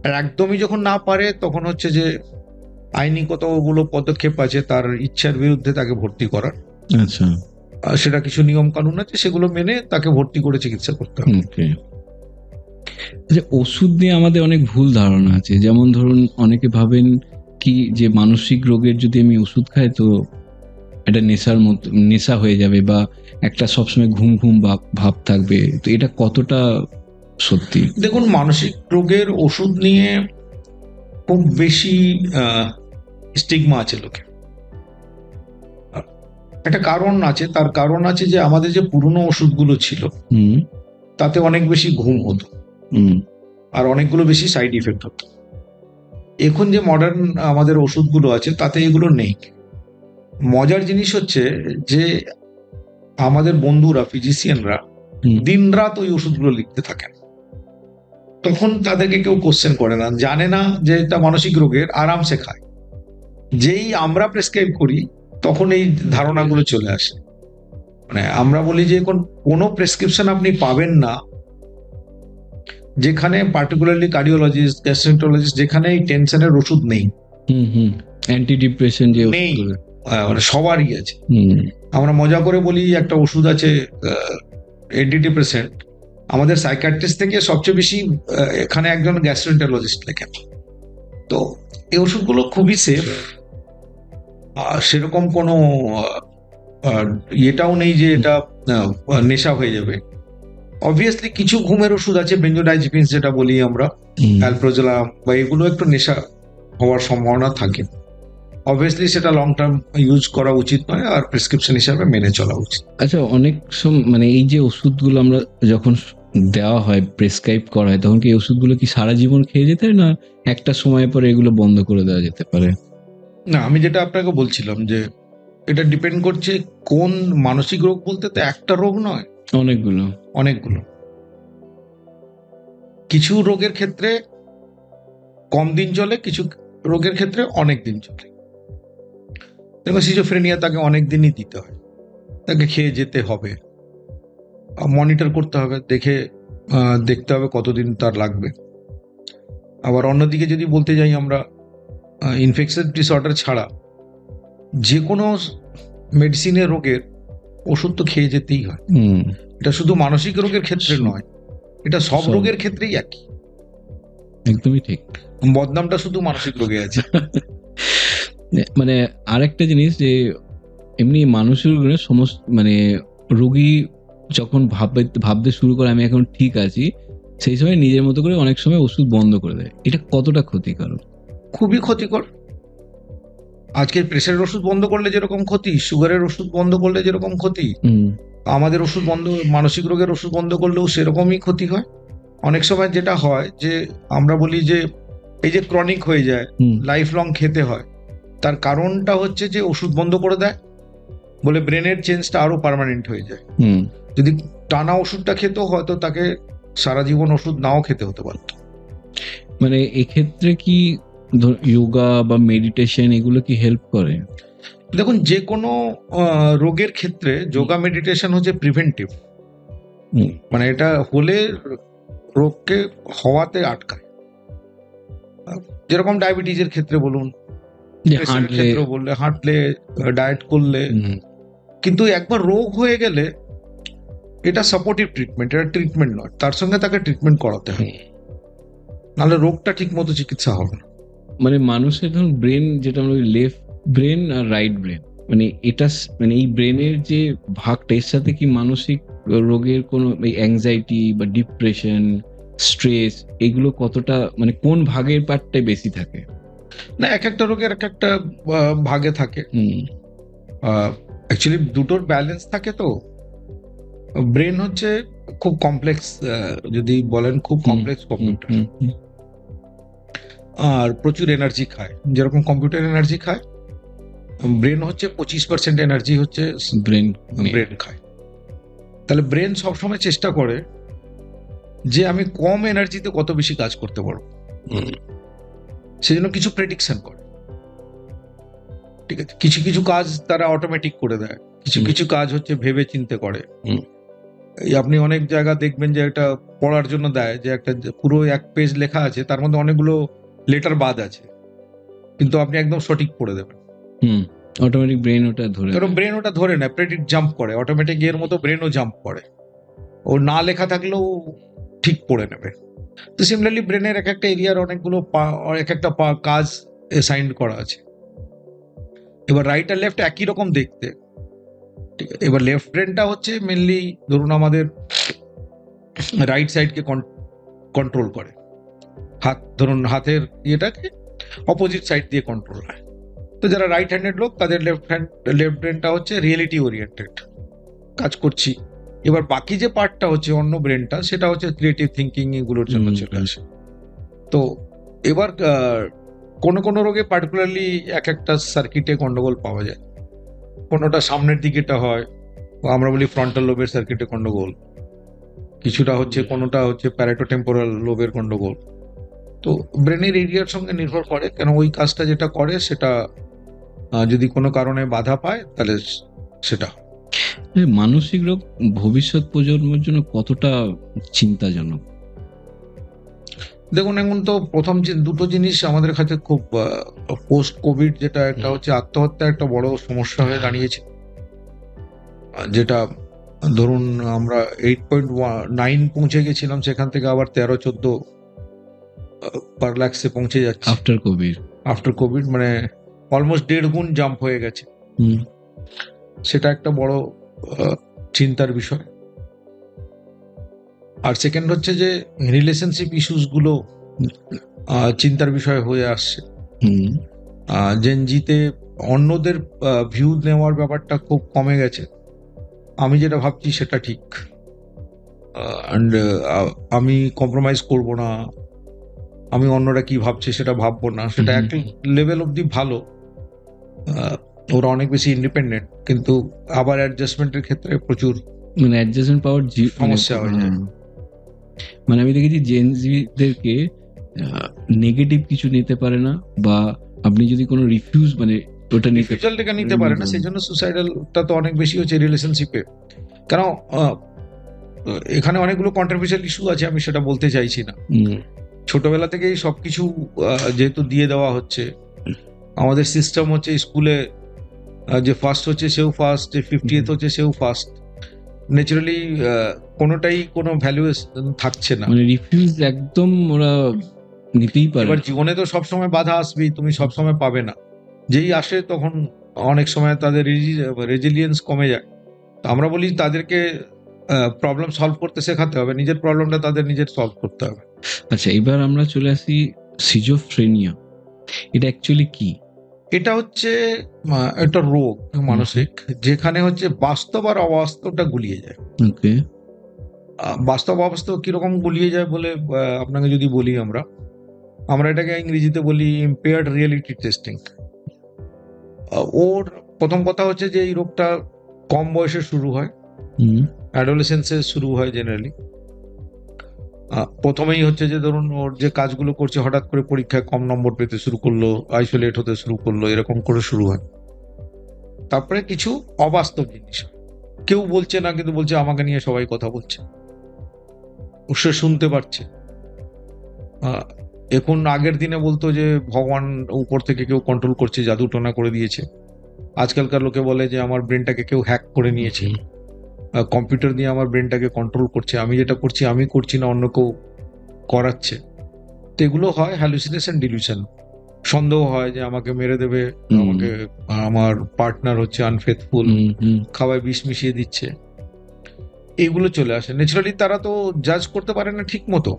আর একদমই যখন না পারে, তখন হচ্ছে যে আইনি কতগুলো পদক্ষেপ আছে তার ইচ্ছার বিরুদ্ধে তাকে ভর্তি করার। আচ্ছা, সেটা কিছু নিয়ম কানুন আছে, সেগুলো মেনে তাকে ভর্তি করে চিকিৎসা করতে হবে। ওকে। আচ্ছা, ওষুধ নিয়ে আমাদের অনেক ভুল ধারণা আছে। যেমন ধরুন, অনেকে ভাবেন কি যে মানসিক রোগের যদি আমি ওষুধ খাই তো এটা নেশার মতো, নেশা হয়ে যাবে, বা একটা সবসময় ঘুম ঘুম ভাব থাকবে। তো এটা কতটা সত্যি? দেখুন, মানসিক রোগের ওষুধ নিয়ে খুব বেশি স্টিগমা আছে লোকে। একটা কারণ আছে, তার কারণ আছে যে আমাদের যে পুরনো ওষুধগুলো ছিল হুম তাতে অনেক বেশি ঘুম হতো হুম আর অনেকগুলো বেশি সাইড ইফেক্ট হতো। এখন যে মডার্ন আমাদের ওষুধগুলো আছে তাতে এগুলো নেই। মজার জিনিস হচ্ছে যে আমাদের বন্ধুরা ফিজিশিয়ানরা হুম। দিনরাত ওই ওষুধগুলো লিখতে থাকেন, তখন তাদেরকে কেউ কোশ্চেন করে না, জানে না যে এটা মানসিক রোগের, আরামসে খায়। যেই আমরা প্রেসক্রাইব করি তখন এই ধারণাগুলো চলে আসে। মানে আমরা বলি যে এখন কোনো প্রেসক্রিপশন আপনি পাবেন না যেখানে পার্টিকুলারলি কার্ডিওলজিস্ট, গ্যাস্ট্রোএন্টারোলজিস্ট, যেখানে এই টেনশনের ওষুধ নেই। হুম অ্যান্টি ডিপ্রেশন যে নেই। ওষুধগুলো। মানে সবারই আছে। হুম আমরা মজা করে বলি একটা ওষুধ আছে অ্যান্টিডিপ্রেসেন্ট, আমাদের সাইকিয়াট্রিস্ট থেকে সবচেয়ে বেশি এখানে একজন গ্যাস্ট্রোএন্টারোলজিস্ট লেখেন। তো এই ওষুধগুলো খুবই সেফ, সেরকম কোনো এটাও নেই যে এটা নেশা হয়ে যাবে। অবভিয়াসলি কিছু ঘুমের ওষুধ আছে, বেঞ্জোডাইজিপিনস যেটা বলি আমরা, হুম। অ্যালপ্রোজোলাম বা এগুলো একটু নেশা হওয়ার সম্ভাবনা থাকে। অবভিয়াসলি সেটা লং টার্ম ইউজ করা উচিত নয়, আর প্রেসক্রিপশন হিসাবে মেনে চলা উচিত। আচ্ছা, অনেক সময় মানে এই যে ওষুধগুলো আমরা যখন দেওয়া হয়, প্রেসক্রাইব করা হয়, তখন কি এই ওষুধগুলো কি সারা জীবন খেয়ে যেতে হয়, না একটা সময় পরে এগুলো বন্ধ করে দেওয়া যেতে পারে? না, আমি যেটা আপনাকে বলছিলাম যে এটা ডিপেন্ড করছে কোন মানসিক রোগ, বলতে তো একটা রোগ নয়, অনেকগুলো। অনেকগুলো। কিছু রোগের ক্ষেত্রে কম দিন চলে, কিছু রোগের ক্ষেত্রে অনেক দিন চলে। দেখো সিজোফ্রেনিয়া, তাকে অনেক দিনই দিতে হয়, তাকে খেয়ে যেতে হবে, মনিটর করতে হবে, দেখতে হবে কতদিন তার লাগবে। আবার অন্যদিকে যদি বলতে যাই আমরা, ইনফেকশন ডিসঅর্ডার ছাড়া যে কোনো মেডিসিনের রোগের ওষুধ তো খেয়ে যেতেই হয়। হুম। এটা শুধু মানসিক রোগের ক্ষেত্রে নয়, এটা সব সব। রোগের ক্ষেত্রেই একই। একদমই ঠিক। বদনামটা শুধু মানসিক রোগে আছে। মানে আরেকটা জিনিস যে এমনি মানুষের সমস্ত মানে রোগী যখন ভাবতে শুরু করে আমি এখন ঠিক আছি, সেই সময় নিজের মতো করে অনেক সময় ওষুধ বন্ধ করে দেয়। এটা কতটা ক্ষতিকারক? খুবই ক্ষতিকর। আজকের প্রেশারের ওষুধ বন্ধ করলে যেরকম ক্ষতি, সুগারের ওষুধ বন্ধ করলে যেরকম ক্ষতি, হুম আমাদের ওষুধ বন্ধ, মানসিক রোগের ওষুধ বন্ধ করলেও সেরকমই ক্ষতি হয়। অনেক সময় যেটা হয় যে আমরা বলি যে এই যে ক্রনিক হয়ে যায়, হুম লাইফ লং খেতে হয়, তার কারণটা হচ্ছে যে ওষুধ বন্ধ করে দেয় বলে ব্রেনের চেঞ্জটা আরো পার্মানেন্ট হয়ে যায়। হুম। যদি টানা ওষুধটা খেত, হয়তো তাকে সারা জীবন ওষুধ নাও খেতে হতে পারত। মানে এক্ষেত্রে কি যোগা বা মেডিটেশন এগুলো কি হেল্প করে? দেখুন, যে কোনো রোগের ক্ষেত্রে যোগা মেডিটেশন হচ্ছে প্রিভেন্টিভ। হুম। মানে এটা হলে রোগকে হওয়াতে আটকায়। যেরকম ডায়াবেটিসের ক্ষেত্রে বলুন, যে প্রেসারের হাঁটলে। ক্ষেত্রে বললে, হাঁটলে, ডায়েট করলে। হুম, কিন্তু একবার রোগ হয়ে গেলে এটা সাপোর্টিভ ট্রিটমেন্ট, এটা ট্রিটমেন্ট নয়, তার সঙ্গে তাকে ট্রিটমেন্ট করাতে হয়, নাহলে রোগটা ঠিক মতো চিকিৎসা হবে না। মানে মানুষের ধরুন ব্রেন, যেটা আমরা লেফট ব্রেন আর রাইট ব্রেন, মানে এটা মানে এই ব্রেনের যে ভাগটা, এর সাথে কি মানসিক রোগের কোনো অ্যাংজাইটি বা ডিপ্রেশন, স্ট্রেস, এগুলো কতটা, মানে কোন ভাগের পার্টটাই বেশি থাকে? না, এক একটা রোগের এক একটা ভাগে থাকে। হুম অ্যাকচুয়ালি দুটোর ব্যালেন্স থাকে। তো ব্রেন হচ্ছে খুব কমপ্লেক্স, যদি বলেন খুব কমপ্লেক্স কম্পিউটার, হুম, হুম, আর প্রচুর এনার্জি খায়। যেরকম কম্পিউটার এনার্জি খায়, ব্রেন হচ্ছে 25% এনার্জি হচ্ছে ব্রেন ব্রেন খায়। তাহলে ব্রেন সবসময় চেষ্টা করে যে আমি কম এনার্জিতে কত বেশি কাজ করতে পারবো, সেই জন্য কিছু প্রেডিকশন করে। ঠিক আছে, কিছু কিছু কাজ তারা অটোমেটিক করে দেয়, কিছু হুম। কিছু কাজ হচ্ছে ভেবে চিন্তে করে। হুম। এই আপনি অনেক জায়গা দেখবেন যে একটা পড়ার জন্য দেয়, যে একটা পুরো এক পেজ লেখা আছে, তার মধ্যে অনেকগুলো লেটার বাদ আছে, কিন্তু আপনি একদম সঠিক পড়ে দেবেন। হুম, অটোমেটিক ব্রেন ওটা ধরে কারণ নেয়। ব্রেন ওটা ধরে নেয়, প্রেডিক্ট জাম্প করে, অটোমেটিক এর মতো ব্রেনও জাম্প করে, ও না লেখা থাকলেও ঠিক পড়ে নেবে। তো সিমিলারলি ব্রেনের এক একটা এরিয়ার অনেকগুলো এক একটা কাজ অ্যাসাইন করা আছে। এবার রাইট আর লেফট একই রকম দেখতে, ঠিক আছে। এবার লেফট ব্রেনটা হচ্ছে মেনলি ধরুন আমাদের রাইট সাইডকে কন্ট্রোল করে, ধরুন হাতের ইয়েটাকে অপোজিট সাইড দিয়ে কন্ট্রোল হয়। তো তো যারা রাইট হ্যান্ডেড লোক তাদের লেফট ব্রেনটা হচ্ছে রিয়েলিটি ওরিয়েন্টেড, কাজ করছি। এবার বাকি যে পার্টটা হচ্ছে অন্য ব্রেনটা, সেটা হচ্ছে ক্রিয়েটিভ থিঙ্কিং, এগুলোর জন্য চলে আসে। তো এবার কোনো কোনো রোগে পার্টিকুলারলি এক একটা সার্কিটে গন্ডগোল পাওয়া যায়। কোনোটা সামনের দিকেটা হয়, আমরা বলি ফ্রন্টাল লোবের সার্কিটে গন্ডগোল, কিছুটা হচ্ছে কোনোটা হচ্ছে প্যারাটোটেম্পোরাল লোবের গন্ডগোল। তো ব্রেনের এরিয়ার সঙ্গে নির্ভর করে, কেন ওই কাজটা যেটা করে সেটা যদি কোনো কারণে বাধা পায় তাহলে সেটা। মানসিক রোগ ভবিষ্যৎ প্রজন্মের জন্য কতটা চিন্তাজনক? দেখুন, এখন তো প্রথম যে দুটো জিনিস আমাদের কাছে খুব পোস্ট কোভিড, যেটা একটা হচ্ছে আত্মহত্যা, একটা বড় সমস্যা হয়ে দাঁড়িয়েছে। যেটা ধরুন আমরা 8.9 পৌঁছে গেছিলাম, সেখান থেকে আবার 13-14 পার লাখসে পৌঁছে যাচ্ছে আফটার কোভিড, মানে অলমোস্ট 1.5 গুণ জাম্প হয়ে গেছে। সেটা একটা বড় চিন্তার বিষয়। আর সেকেন্ড হচ্ছে যে রিলেশনশিপ ইস্যুস গুলো চিন্তার বিষয় হয়ে আসছে। জেনজিতে অন্যদের ভিউ নেওয়ার ব্যাপারটা খুব কমে গেছে। আমি যেটা ভাবছি সেটা ঠিক, অ্যান্ড আমি কম্প্রোমাইজ করব না, আমি অন্যরা কি ভাবছে সেটা ভাববো না, সেটা এক লেভেল অব্দি ভালো। ওরা অনেক বেশি ইন্ডিপেন্ডেন্ট, কিন্তু আবার অ্যাডজাস্টমেন্টের ক্ষেত্রে প্রচুর মানে অ্যাডজাস্টমেন্ট পাওয়ার সমস্যা হয়ে যায়। মানে আমি দেখেছি জেনজিদেরকে নেগেটিভ কিছু নিতে পারে না, বা আপনি যদি কোনো রিফিউজ মানে ওটা নিতে পারে না, সেই জন্য সুসাইডালটা তো অনেক বেশি হচ্ছে রিলেশনশিপে। কারণ এখানে অনেকগুলো কন্ট্রোভার্সিয়াল ইস্যু আছে, আমি সেটা বলতে চাইছি না। ছোটবেলা থেকেই সবকিছু যেহেতু দিয়ে দেওয়া হচ্ছে, আমাদের সিস্টেম হচ্ছে স্কুলে যে ফার্স্ট হচ্ছে সেও ফার্স্ট, যে 50th হচ্ছে সেও ফার্স্ট। ন্যাচারালি কোনোটাই কোনো ভ্যালু থাকছে না, মানে রিফিউজ একদম ওরা নিতেই পারে। এবার জীবনে তো সবসময় বাধা আসবেই, তুমি সবসময় পাবে না। যেই আসে তখন অনেক সময় তাদের রেজিলিয়েন্স কমে যায়। তো আমরা বলি তাদেরকে প্রবলেম সলভ করতে শেখাতে হবে, নিজের প্রবলেমটা তাদের নিজের সলভ করতে হবে। আচ্ছা, এবার আমরা চলে আসি সিজোফ্রেনিয়া। এটা অ্যাকচুয়ালি কি? এটা হচ্ছে একটা রোগ মানসিক, যেখানে হচ্ছে বাস্তব আর অবাস্তবটা গুলিয়ে যায়। ওকে। বাস্তব অবাস্তব কিরকম গুলিয়ে যায় বলে আপনাকে যদি বলি, আমরা এটাকে ইংরেজিতে বলি ইম্পেয়ার্ড রিয়েলিটি টেস্টিং। ওর প্রথম কথা হচ্ছে যে এই রোগটা কম বয়সে শুরু হয়, অ্যাডোলেসেন্সে শুরু হয় জেনারেলি। প্রথমেই হচ্ছে যে ধরুন ওর যে কাজগুলো করছে, হঠাৎ করে পরীক্ষায় কম নম্বর পেতে শুরু করলো, আইসোলেট হতে শুরু করলো, এরকম করে শুরু হয়। তারপরে কিছু অবাস্তব জিনিস, কেউ বলছে না কিন্তু বলছে আমাকে নিয়ে সবাই কথা বলছে, সে শুনতে পাচ্ছে। এখন আগের দিনে বলতো যে ভগবান উপর থেকে কেউ কন্ট্রোল করছে, জাদু টোনা করে দিয়েছে। আজকালকার লোকে বলে যে আমার ব্রেনটাকে কেউ হ্যাক করে নিয়েছে, কম্পিউটার দিয়ে আমার ব্রেনটাকে কন্ট্রোল করছে, আমি যেটা করছি আমি করছি না, অন্য কেউ করাচ্ছে। তো এগুলো হয় হ্যালুসিনেশন, ডিলিউশন। সন্দেহ হয় যে আমাকে মেরে দেবে, আমাকে আমার পার্টনার হচ্ছে আনফেথফুল, খাওয়ায় বিষ মিশিয়ে দিচ্ছে, এইগুলো চলে আসে। ন্যাচারালি তারা তো জাজ করতে পারে না ঠিক মতো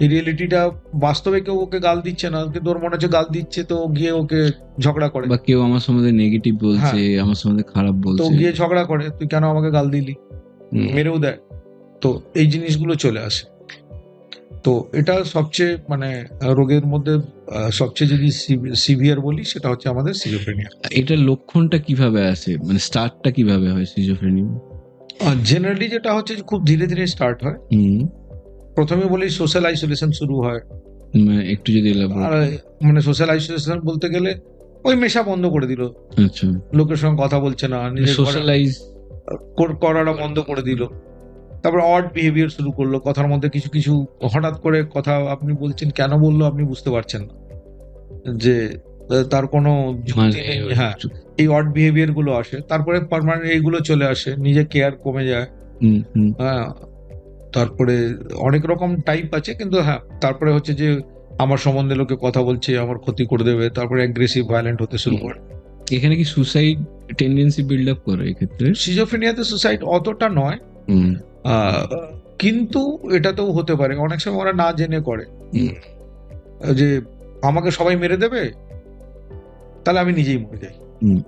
এই রিয়েলিটিটা। বাস্তবে কেউ ওকে গাল দিচ্ছে না, কিন্তু ওর মনে হচ্ছে গাল দিচ্ছে, তো গিয়ে ওকে ঝগড়া করে, বা কেউ আমার সম্বন্ধে নেগেটিভ বলছে, আমার সম্বন্ধে খারাপ বলছে, তো গিয়ে ঝগড়া করে, তুই কেন আমাকে গাল দিলি, মেরেও দেয়। তো এই জিনিসগুলো চলে আসে। তো এটা সবচেয়ে মানে রোগের মধ্যে সবচেয়ে যদি সিভিয়ার বলি, সেটা হচ্ছে আমাদের সিজোফ্রেনিয়া। এটার লক্ষণটা কিভাবে আসে, মানে স্টার্টটা কিভাবে হয় সিজোফ্রেনিয়া? জেনারেলি যেটা হচ্ছে খুব ধীরে ধীরে স্টার্ট হয়। প্রথমে বলি সোশ্যাল আইসোলেশন শুরু হয়। একটু যদি মানে সোশ্যাল আইসোলেশন বলতে গেলে ওই মেশা বন্ধ করে দিল, আচ্ছা, লোকের সঙ্গে কথা বলছে না, নিজের সোশ্যালাইজ করাটা বন্ধ করে দিল। তারপর অড বিহেভিয়ার শুরু করলো, কথার মধ্যে কিছু কিছু হঠাৎ করে কথা আপনি বলছেন, কেন বললো আপনি বুঝতে পারছেন না, যে তার কোনো যুক্তি নেই। হ্যাঁ, এই অড বিহেভিয়ার গুলো আসে। তারপরে পার্মানেন্ট এইগুলো চলে আসে, নিজে কেয়ার কমে যায়। হ্যাঁ, তারপরে অনেক রকম টাইপ আছে, কিন্তু হ্যাঁ, তারপরে হচ্ছে যে আমার সম্বন্ধে লোকে কথা বলছে, আমার ক্ষতি করে দেবে, তারপরে অ্যাগ্রেসিভ ভায়োলেন্ট হতে শুরু করে। এখানে কি সুসাইড টেন্ডেন্সি বিল্ড আপ করে এক্ষেত্রে? সিজোফ্রেনিয়াতে সুসাইড অতটা নয়, কিন্তু এটাতেও হতে পারে। অনেক সময় ওরা না জেনে করে, যে আমাকে সবাই মেরে দেবে, তাহলে আমি নিজেই মরে যাই। হুম।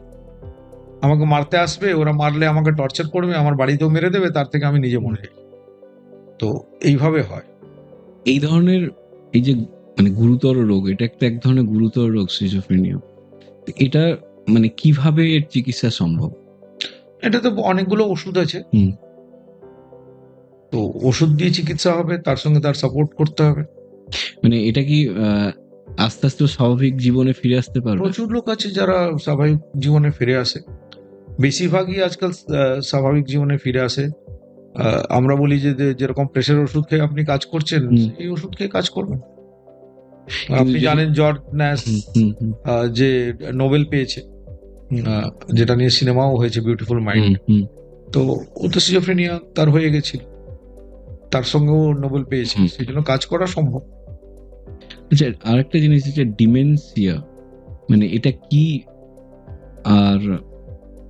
আমাকে মারতে আসবে, ওরা মারলে আমাকে টর্চার করবে, আমার বাড়িতেও মেরে দেবে, তার থেকে আমি নিজে মরে যাই। তো এইভাবে হয়। এই ধরনের এই যে মানে গুরুতর রোগ, এটা একটা এক ধরনের গুরুতর রোগ সিজোফ্রেনিয়া। এটা মানে কিভাবে এর চিকিৎসা সম্ভব? এটা তো অনেকগুলো ওষুধ আছে, হুম। তো ওষুধ দিয়ে চিকিৎসা হবে, তার সঙ্গে তার সাপোর্ট করতে হবে। মানে এটা কি আস্তে আস্তে স্বাভাবিক জীবনে ফিরে আসতে পারবে? প্রচুর লোক আছে যারা স্বাভাবিক জীবনে ফিরে আসে, বেশিরভাগই আজকাল স্বাভাবিক জীবনে ফিরে আসে। আমরা বলি যে যেরকম প্রেশার ওষুধ খেয়ে আপনি কাজ করছেন, হুম। এই ওষুধ খেয়ে কাজ করবেন। কিন্তু আপনি যদি- জানেন জর্জ ন্যাশ হুম, হুম, হুম, যে নোবেল পেয়েছে, যেটা নিয়ে সিনেমাও হয়েছে, বিউটিফুল মাইন্ড। হুম, হুম, তো ও তো সিজোফ্রেনিয়া তার হয়ে গেছিল, তার সঙ্গেও নোবেল পেয়েছে, হুম। সেই জন্য কাজ করা সম্ভব। আচ্ছা, আরেকটা জিনিস হচ্ছে ডিমেনশিয়া, মানে এটা কি, আর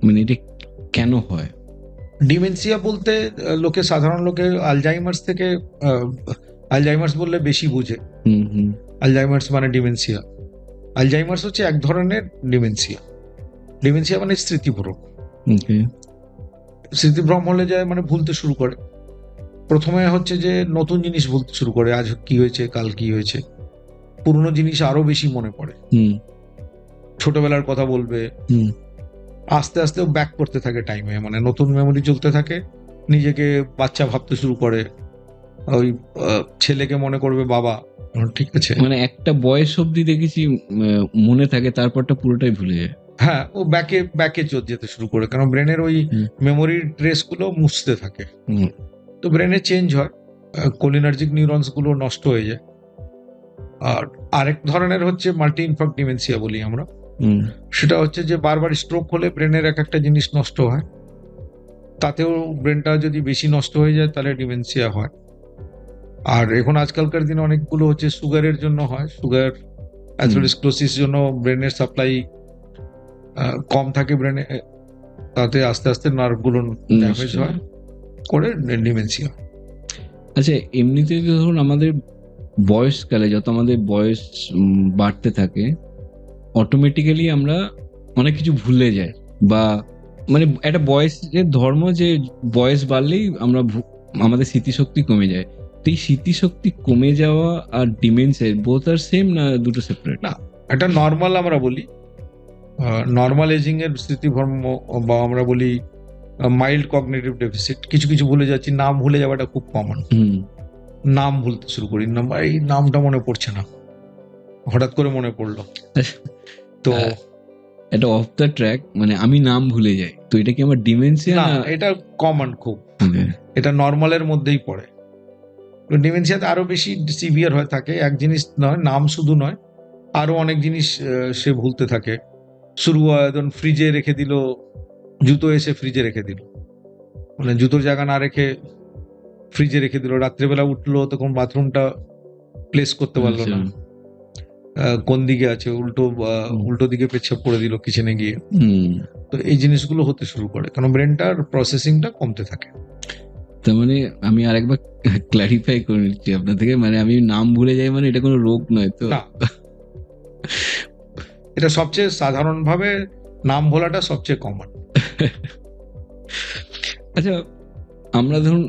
মানে এটা কেন হয়? ডিমেনশিয়া বলতে সাধারণ লোকে আলজাইমার্স থেকে, আলজাইমার্স বললে বেশি বুঝে। হুম, হুম, আলজাইমার্স মানে ডিমেনশিয়া। আলজাইমার্স হচ্ছে এক ধরনের ডিমেনশিয়া। ডিমেনশিয়া মানে স্মৃতিভ্রম। ওকে, স্মৃতিভ্রম হলে যায় মানে ভুলতে শুরু করে। প্রথমে হচ্ছে যে নতুন জিনিস ভুলতে শুরু করে, আজ কি হয়েছে, কাল কি হয়েছে। পুরনো জিনিস আরো বেশি মনে পড়ে, হুম, ছোটবেলার কথা বলবে। হুম, আস্তে আস্তে ব্যাক করতে থাকে টাইমে, মানে নতুন মেমোরি চলতে থাকে, নিজেকে বাচ্চা ভাবতে শুরু করে, ওই ছেলেকে মনে করবে বাবা। ঠিক আছে, মানে একটা বয়স অবধি দেখেছি মনে থাকে, তারপরটা পুরোটাই ভুলে যায়। হ্যাঁ, ও ব্যাকে ব্যাকে যেতে শুরু করে, কারণ ব্রেনের ওই হুম। মেমোরির ট্রেস গুলো মুছতে থাকে। হুম, তো ব্রেনে চেঞ্জ হয়, কোলিনার্জিক নিউরনস গুলো নষ্ট হয়ে যায়। আর আরেক ধরনের হচ্ছে মাল্টি ইনফ্যাক্ট ডিমেনশিয়া বলি আমরা। হুম, সেটা হচ্ছে যে বারবার স্ট্রোক হলে ব্রেনের এক একটা জিনিস নষ্ট হয়, তাতেও ব্রেনটা যদি বেশি নষ্ট হয়ে যায় তাহলে ডিমেনশিয়া হয়। আর এখন আজকালকার দিনে অনেকগুলো হচ্ছে সুগারের জন্য হয়, সুগার অ্যাথেরোস্ক্লেরোসিস জন্য ব্রেনের সাপ্লাই কম থাকে ব্রেনে, তাতে আস্তে আস্তে নার্ভগুলো ড্যামেজ হয়, করে ডিমেনশিয়া। আচ্ছা, এমনিতে তো ধরুন আমাদের বয়সকালে যত আমাদের বয়স বাড়তে থাকে, অটোমেটিক্যালি আমরা অনেক কিছু ভুলে যাই, বা মানে একটা বয়সের ধর্ম যে বয়স বাড়লেই আমরা আমাদের স্মৃতিশক্তি কমে যায়। তো এই স্মৃতিশক্তি কমে যাওয়া আর ডিমেনশিয়া বোথ আর সেম, না দুটো সেপারেট? না, এটা নর্মাল আমরা বলি, নর্মাল এজিং এর স্মৃতিভ্রম, বা আমরা বলি মাইল্ড কগনিটিভ ডেফিসিট। কিছু কিছু ভুলে যাচ্ছি, নাম ভুলে যাওয়াটা খুব কমন। হুম, নাম ভুলতে শুরু করি, নাম, এই নামটা মনে পড়ছে না, হঠাৎ করে মনে পড়লো। তো এটা অফ দ্য ট্র্যাক, মানে আমি নাম ভুলে যাই, তো এটা কি আমার ডিমেনশিয়া না, না? এটা কমন খুব, এটা নর্মালের মধ্যেই পড়ে। ডিমেনশিয়াতে আরো বেশি সিভিয়ার হয়ে থাকে, এক জিনিস নয়, নাম শুধু নয়, আরো অনেক জিনিস সে ভুলতে থাকে। শুরু হয় ধরুন ফ্রিজে রেখে দিল, জুতো এসে ফ্রিজে রেখে দিল, মানে জুতোর জায়গা না রেখে ফ্রিজে রেখে দিল। রাত্রেবেলা উঠলো তখন বাথরুমটা প্লেস করতে পারলো না, কোন দিকে আছে, উল্টো দিকে পেচ্ছাপ করে দিল কিচেনে গিয়ে। হুম, তো এই জিনিসগুলো হতে শুরু করে, কারণ ব্রেনটার প্রসেসিংটা কমতে থাকে। তার মানে আমি আরেকবার ক্ল্যারিফাই করে নিচ্ছি আপনার থেকে, মানে আমি নাম ভুলে যাই মানে এটা কোনো রোগ নয় তো? না, এটা সবচেয়ে সাধারণভাবে নাম ভোলাটা সবচেয়ে কমন। আচ্ছা, আমরা ধরুন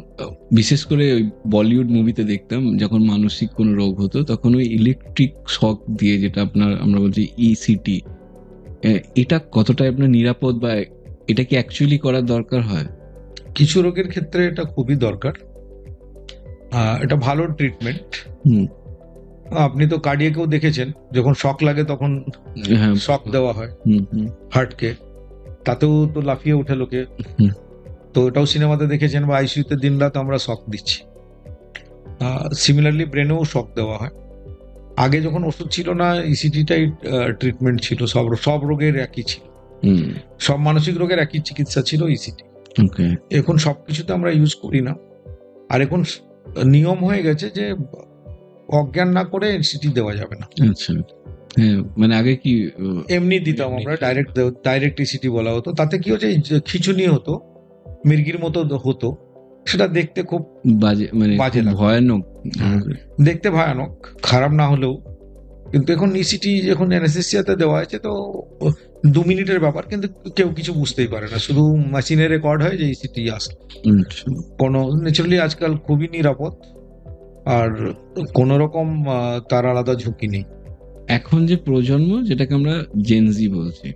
বিশেষ করে ওই বলিউড মুভিতে দেখতাম, যখন মানসিক কোনো রোগ হতো তখন ওই ইলেকট্রিক শক দিয়ে, যেটা আপনার আমরা বলছি ইসিটি, এটা কতটা আপনার নিরাপদ, বা এটা কি অ্যাকচুয়ালি করার দরকার হয়? কিছু রোগের ক্ষেত্রে এটা খুবই দরকার, এটা ভালো ট্রিটমেন্ট। হুম, আপনি তো কার্ডিয়াকেও দেখেছেন, যখন শক লাগে তখন হ্যাঁ, শক দেওয়া হয় হুম, হুম, হার্টকে, তাতেও তো লাফিয়ে ওঠে লোকে। হুম। তো এটাও সিনেমাতে দেখেছেন, বা আইসিইউতে দিনরাত আমরা শক দিচ্ছি। সিমিলারলি ব্রেনেও শক দেওয়া হয়। আগে যখন ওষুধ ছিল না, ইসিটিটাই ট্রিটমেন্ট ছিল, সব রোগের একই ছিল, হুম, সব মানসিক রোগের একই চিকিৎসা ছিল, ইসিটি। ওকে, এখন সবকিছুতে আমরা ইউজ করি না, আর এখন নিয়ম হয়ে গেছে যে অজ্ঞান না করে ইসিটি দেওয়া যাবে না। আচ্ছা, হ্যাঁ, মানে আগে কি এমনি দিতাম আমরা, ডাইরেক্ট ইসিটি বলা হতো। তাতে কি হচ্ছে, খিচুনি হতো, মির্গির মতো হতো, সেটা দেখতে খুব বাজে, মানে বাজে খুব লাগতো। ভয়ানক। দেখতে ভয়ানক, খারাপ না হলেও কিন্তু এখন ইসিটি যখন অ্যানেস্থেসিয়াতে দেওয়া আছে তো 2 মিনিটের ব্যাপার, কিন্তু কেউ কিছু বুঝতেই পারে না, শুধু মেশিনে রেকর্ড হয় যে ইসিটি আসে। কোনো ন্যাচারালি আজকাল খুবই নিরাপদ, আর কোনো রকম তার আলাদা ঝুঁকি নেই। এখন যে প্রজন্ম, যেটাকে আমরা জেনজি বলছি,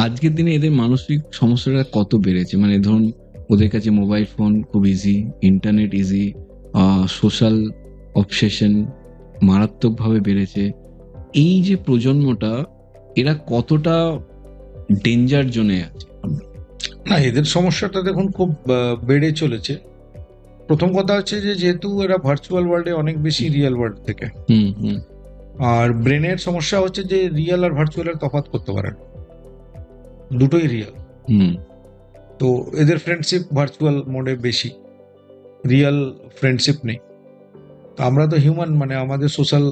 আজকের দিনে এদের মানসিক সমস্যাটা কত বেড়েছে। মানে ধরুন, ওদের কাছে মোবাইল ফোন খুব easy, internet easy, social obsession মারাত্মকভাবে বেড়েছে। এই যে প্রজন্মটা, এরা কতটা ডেঞ্জার জোনে আছে? না, এদের সমস্যাটা দেখুন খুব বেড়ে চলেছে। প্রথম কথা হচ্ছে যে যেহেতু এরা ভার্চুয়াল ওয়ার্ল্ডে অনেক বেশি রিয়েল ওয়ার্ল্ড থেকে, আর ব্রেনের সমস্যা হচ্ছে যে রিয়েল আর ভার্চুয়ালের তফাৎ করতে পারে না, দুটোই রিয়েল। তো এদের ফ্রেন্ডশিপ ভার্চুয়াল মোডে বেশি, রিয়েল ফ্রেন্ডশিপ নেই। তো আমরা তো হিউম্যান, মানে আমাদের সোশ্যাল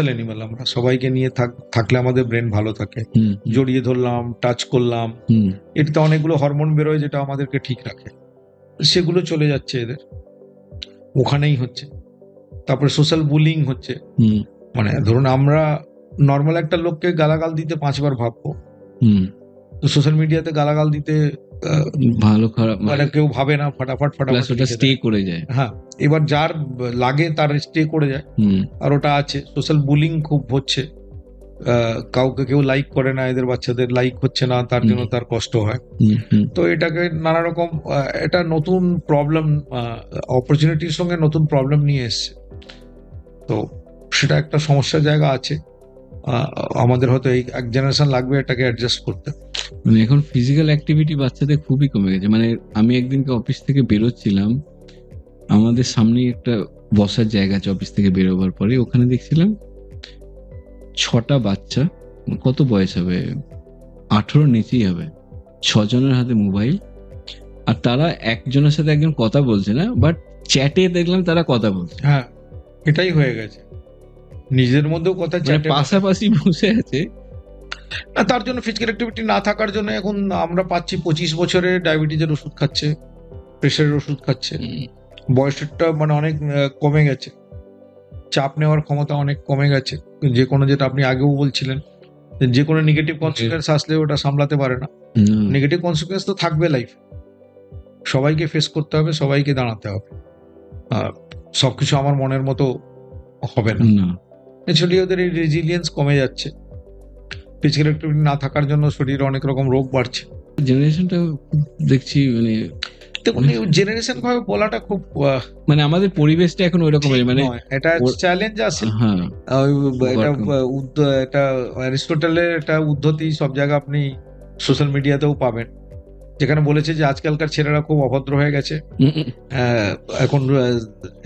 অ্যানিমাল, আমরা সবাইকে নিয়ে থাকলে আমাদের ব্রেন ভালো থাকে। জড়িয়ে ধরলাম, টাচ করলাম, এটাতে অনেকগুলো হরমোন বেরোয় যেটা আমাদেরকে ঠিক রাখে, সেগুলো চলে যাচ্ছে এদের, ওখানেই হচ্ছে। তারপরে সোশ্যাল বুলিং হচ্ছে, মানে ধরুন আমরা নর্মাল একটা লোককে গালাগাল দিতে 5 বার ভাববো, তো সোশ্যাল মিডিয়াতে গালাগাল দিতে ভালো খারাপ মানে কেউ ভাবে না, ফটাফট ওটা স্টে করে যায়। হ্যাঁ, এবার যার লাগে তার স্টে করে যায়, আর ওটা আছে। সোশ্যাল বুলিং খুব হচ্ছে, কাউকে কেউ লাইক করে না, এদের বাচ্চাদের লাইক হচ্ছে না, তার জন্য তার কষ্ট হয়। তো এটাকে নানা রকম, এটা নতুন প্রবলেম, অপরচুনিটির সঙ্গে নতুন প্রবলেম নিয়ে এসছে। তো সেটা একটা সমস্যার জায়গা আছে, আমাদের হয়তো এই এক জেনারেশন লাগবে এটাকে অ্যাডজাস্ট করতে। মানে এখন ফিজিক্যাল অ্যাক্টিভিটি বাচ্চাদের খুবই কমে গেছে। মানে আমি একদিনকে অফিস থেকে বেরোচ্ছিলাম, আমাদের সামনেই একটা বসার জায়গা আছে, অফিস থেকে বেরোবার পরে ওখানে দেখছিলাম 6টা বাচ্চা, কত বয়স হবে, 18 নিচেই হবে, 6 জনের হাতে মোবাইল, আর তারা একজনের সাথে একজন কথা বলছে না, বাট চ্যাটে দেখলাম তারা কথা বলছে। হ্যাঁ, এটাই হয়ে গেছে, নিজের মধ্যেও কথা চ্যাটে পাশাপাশি বসে আছে। না, তার জন্য ফিজিক্যাল অ্যাক্টিভিটি না থাকার জন্য এখন আমরা পাচ্ছি 25 বছরে ডায়াবেটিসের ওষুধ খাচ্ছে, প্রেশারের ওষুধ খাচ্ছে, বয়সটা মানে অনেক কমে গেছে, চাপ নেওয়ার ক্ষমতা অনেক কমে গেছে। যে কোনো, যেটা আপনি আগেও বলছিলেন, যে কোনো নেগেটিভ কনসিকুয়েন্স আসলে ওটা সামলাতে পারে না। নেগেটিভ কনসিকুয়েন্স তো থাকবে লাইফ, সবাইকে ফেস করতে হবে, সবাইকে দাঁড়াতে হবে, সবকিছু আমার মনের মতো হবে না। এছাড়া ওদের এই রেজিলিয়েন্স কমে যাচ্ছে, ফিজিক্যাল অ্যাক্টিভিটি না থাকার জন্য শরীরে অনেক রকম রোগ বাড়ছে। জেনারেশনটা দেখছি, মানে দেখুন, জেনারেশন ভাবে বলাটা খুব মানে আমাদের পরিবেশটা এখন ওই রকম, মানে এটা চ্যালেঞ্জ আছে। এটা অ্যারিস্টটলের একটা উদ্ধতি সব জায়গায় আপনি সোশ্যাল মিডিয়াতেও পাবেন, যেখানে বলেছে যে আজকালকার ছেলেরা খুব অভদ্র হয়ে গেছে, এখন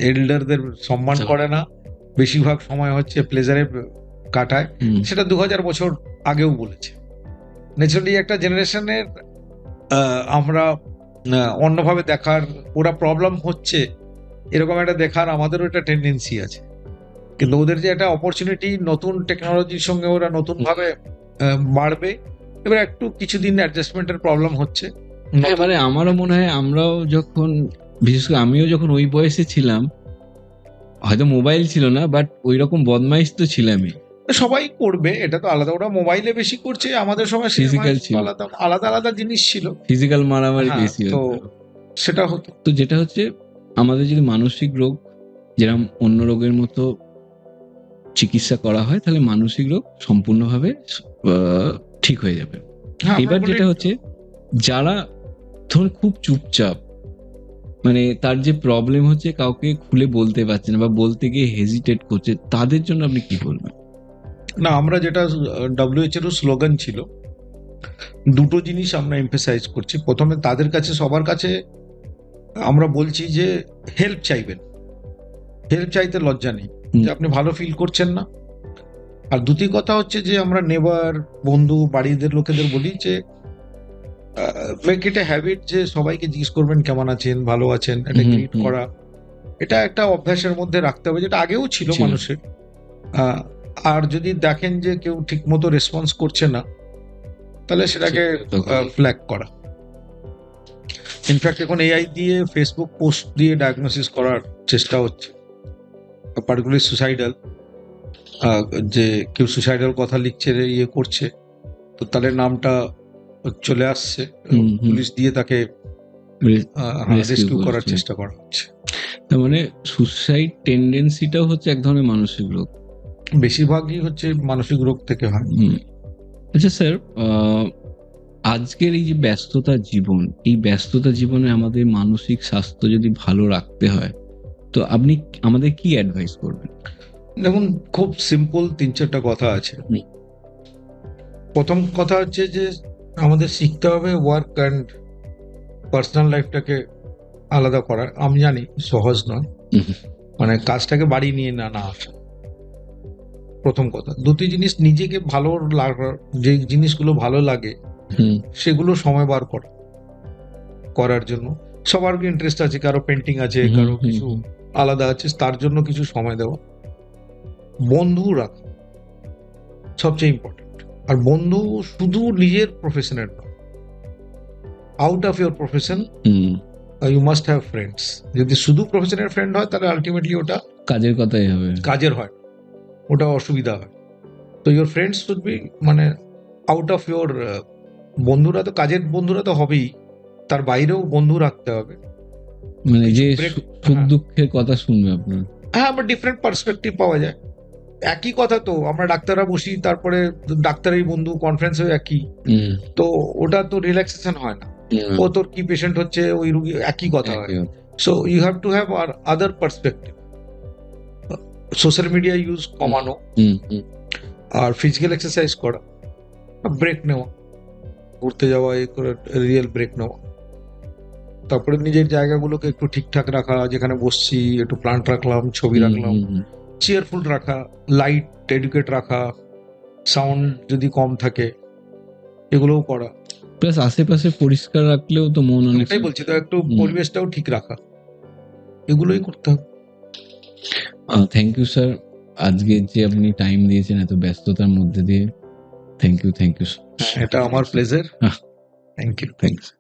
এল্ডারদের সম্মান করে না, বেশিরভাগ সময় হচ্ছে প্লেজারে কাটায়। সেটা 2000 বছর আগেও বলেছে। ন্যাচারালি একটা জেনারেশনের আমরা অন্যভাবে দেখার, ওরা প্রবলেম হচ্ছে এরকম একটা দেখার আমাদেরও একটা টেন্ডেন্সি আছে, কিন্তু ওদের যে একটা অপরচুনিটি, নতুন টেকনোলজির সঙ্গে ওরা নতুন ভাবে বাড়বে, এবার একটু কিছুদিন অ্যাডজাস্টমেন্টের প্রবলেম হচ্ছে। মানে আমারও মনে হয়, আমরাও যখন, বিশেষ করে আমিও যখন ওই বয়সে ছিলাম, হয়তো মোবাইল ছিল না, বাট ওই রকম বদমাইশ তো ছিলামই। সবাই করবে, এটা তো আলাদা, ওরা মোবাইলে বেশি করছে, আমাদের সময় ফিজিক্যাল ছিল, আলাদা আলাদা জিনিস ছিল, ফিজিক্যাল মারামারি বেশি তো সেটা হতো। তো যেটা হচ্ছে, আমাদের যদি মানসিক রোগ যেরকম অন্য রোগের মতো চিকিৎসা করা হয়, তাহলে মানসিক রোগ সম্পূর্ণভাবে ঠিক হয়ে যাবে। এবার যেটা হচ্ছে, যারা ধরুন খুব চুপচাপ, মানে তার যে প্রবলেম হচ্ছে কাউকে খুলে বলতে পারছে না বা বলতে গিয়ে হেজিটেট করছে, তাদের জন্য আপনি কি বলবেন? না, আমরা যেটা WHO স্লোগান ছিল, দুটো জিনিস আমরা এমফাসাইজ করছি। প্রথমে তাদের কাছে, সবার কাছে আমরা বলছি যে হেল্প চাইবেন, হেল্প চাইতে লজ্জা নেই, যে আপনি ভালো ফিল করছেন না। আর দ্বিতীয় কথা হচ্ছে যে আমরা নেবার, বন্ধু, বাড়িদের লোকেদের বলি যে মেক ইট এ হ্যাবিট, যে সবাইকে জিজ্ঞেস করবেন কেমন আছেন, ভালো আছেন, এটা গ্রিট করা, এটা একটা অভ্যাসের মধ্যে রাখতে হবে, যেটা আগেও ছিল মানুষের। আর যদি দেখেন যে কেউ ঠিক মতো রেসপন্স করছে না, তাহলে সেটাকে ফ্ল্যাগ করা। ইনফ্যাক্ট এখন AI দিয়ে, ফেসবুক পোস্ট দিয়ে ডায়াগনোসিস করার চেষ্টা হচ্ছে। পার্টিকুলারলি সুসাইডাল, যে কেউ সুসাইডাল কথা লিখছে ইয়ে করছে, তো তাদের নামটা চলে আসছে, হুম, হুম। পুলিশ দিয়ে তাকে Rescue রেস্কিউ করার করছে। চেষ্টা করা হচ্ছে। তার মানে সুসাইড টেন্ডেন্সিটাও হচ্ছে এক ধরনের মানসিক রোগ। বেশিরভাগই হচ্ছে মানসিক রোগ থেকে হয়। আচ্ছা স্যার, আজকের এই যে ব্যস্ততার জীবন, এই ব্যস্ততা জীবনে আমাদের মানসিক স্বাস্থ্য যদি ভালো রাখতে হয়, তো আপনি আমাদের কি অ্যাডভাইস করবেন? দেখুন, খুব সিম্পল 3-4টা কথা আছে। হুম। প্রথম কথা হচ্ছে যে আমাদের শিখতে হবে ওয়ার্ক অ্যান্ড পার্সোনাল লাইফটাকে আলাদা করা। আমি জানি সহজ নয়, হুম। মানে কাজটাকে বাড়ি নিয়ে না আসা, প্রথম কথা। দুটি জিনিস, নিজেকে ভালো লাগা, যে জিনিসগুলো ভালো লাগে হুম, সেগুলো সময় বার করার জন্য। সবার ইন্টারেস্ট আছে, কারো পেন্টিং আছে, হুম, কারো হুম, কিছু হুম। আলাদা আছে, তার জন্য কিছু সময় দেওয়া। বন্ধু রাখা সবচেয়ে ইম্পর্টেন্ট। আর বন্ধু শুধু নিজের প্রফেশনের নয়, out of your profession hmm, you must have friends. যদি শুধু প্রফেশনের ফ্রেন্ড হয় তাহলে আলটিমেটলি ওটা কাজের কথাই হবে। কাজের হয়, ওটা অসুবিধা হয়। তো ইউর ফ্রেন্ডস শুড বি মানে আউট অফ ইউর, বন্ধুরা তো কাজের বন্ধুরা তো হবেই, তার বাইরেও বন্ধু রাখতে হবে। মানে যে break- সুখ হ্যাঁ। দুঃখের কথা শুনবে আপনার। হ্যাঁ, আমার ডিফারেন্ট পার্সপেক্টিভ পাওয়া যায়। একই কথা তো, আমরা ডাক্তাররা বসি, তারপরে ডাক্তারের বন্ধু কনফারেন্স হয়ে একই, হুম, তো ওটা তো রিল্যাক্সেশন হয় না। হুম, ও তোর কি পেশেন্ট হচ্ছে, ওই রুগী, একই কথা হয়। একই। So you have to have আর other perspective. Social media use কমানো, হুম, হুম। আর ফিজিক্যাল এক্সারসাইজ করা, ব্রেক নেওয়া, ঘুরতে যাওয়া, এই করে রিয়েল ব্রেক নেওয়া। তারপরে নিজের জায়গাগুলোকে একটু ঠিকঠাক রাখা, যেখানে বসছি একটু প্লান্ট রাখলাম, ছবি রাখলাম, হুম, হুম। চেয়ারফুল রাখা, লাইট এডুকেট রাখা, সাউন্ড যদি কম থাকে, এগুলোও করা। প্লাস আশেপাশে পরিষ্কার রাখলেও তো মন অনেক। এটাই বলছি তো, একটু হুম। পরিবেশটাও ঠিক রাখা, এগুলোই করতে হবে। থ্যাংক ইউ স্যার, আজকে যে আপনি টাইম দিয়েছেন এত ব্যস্ততার মধ্যে দিয়ে। Thank you. এটা আমার প্লেজার। হ্যাঁ। Thank you. থ্যাংকস।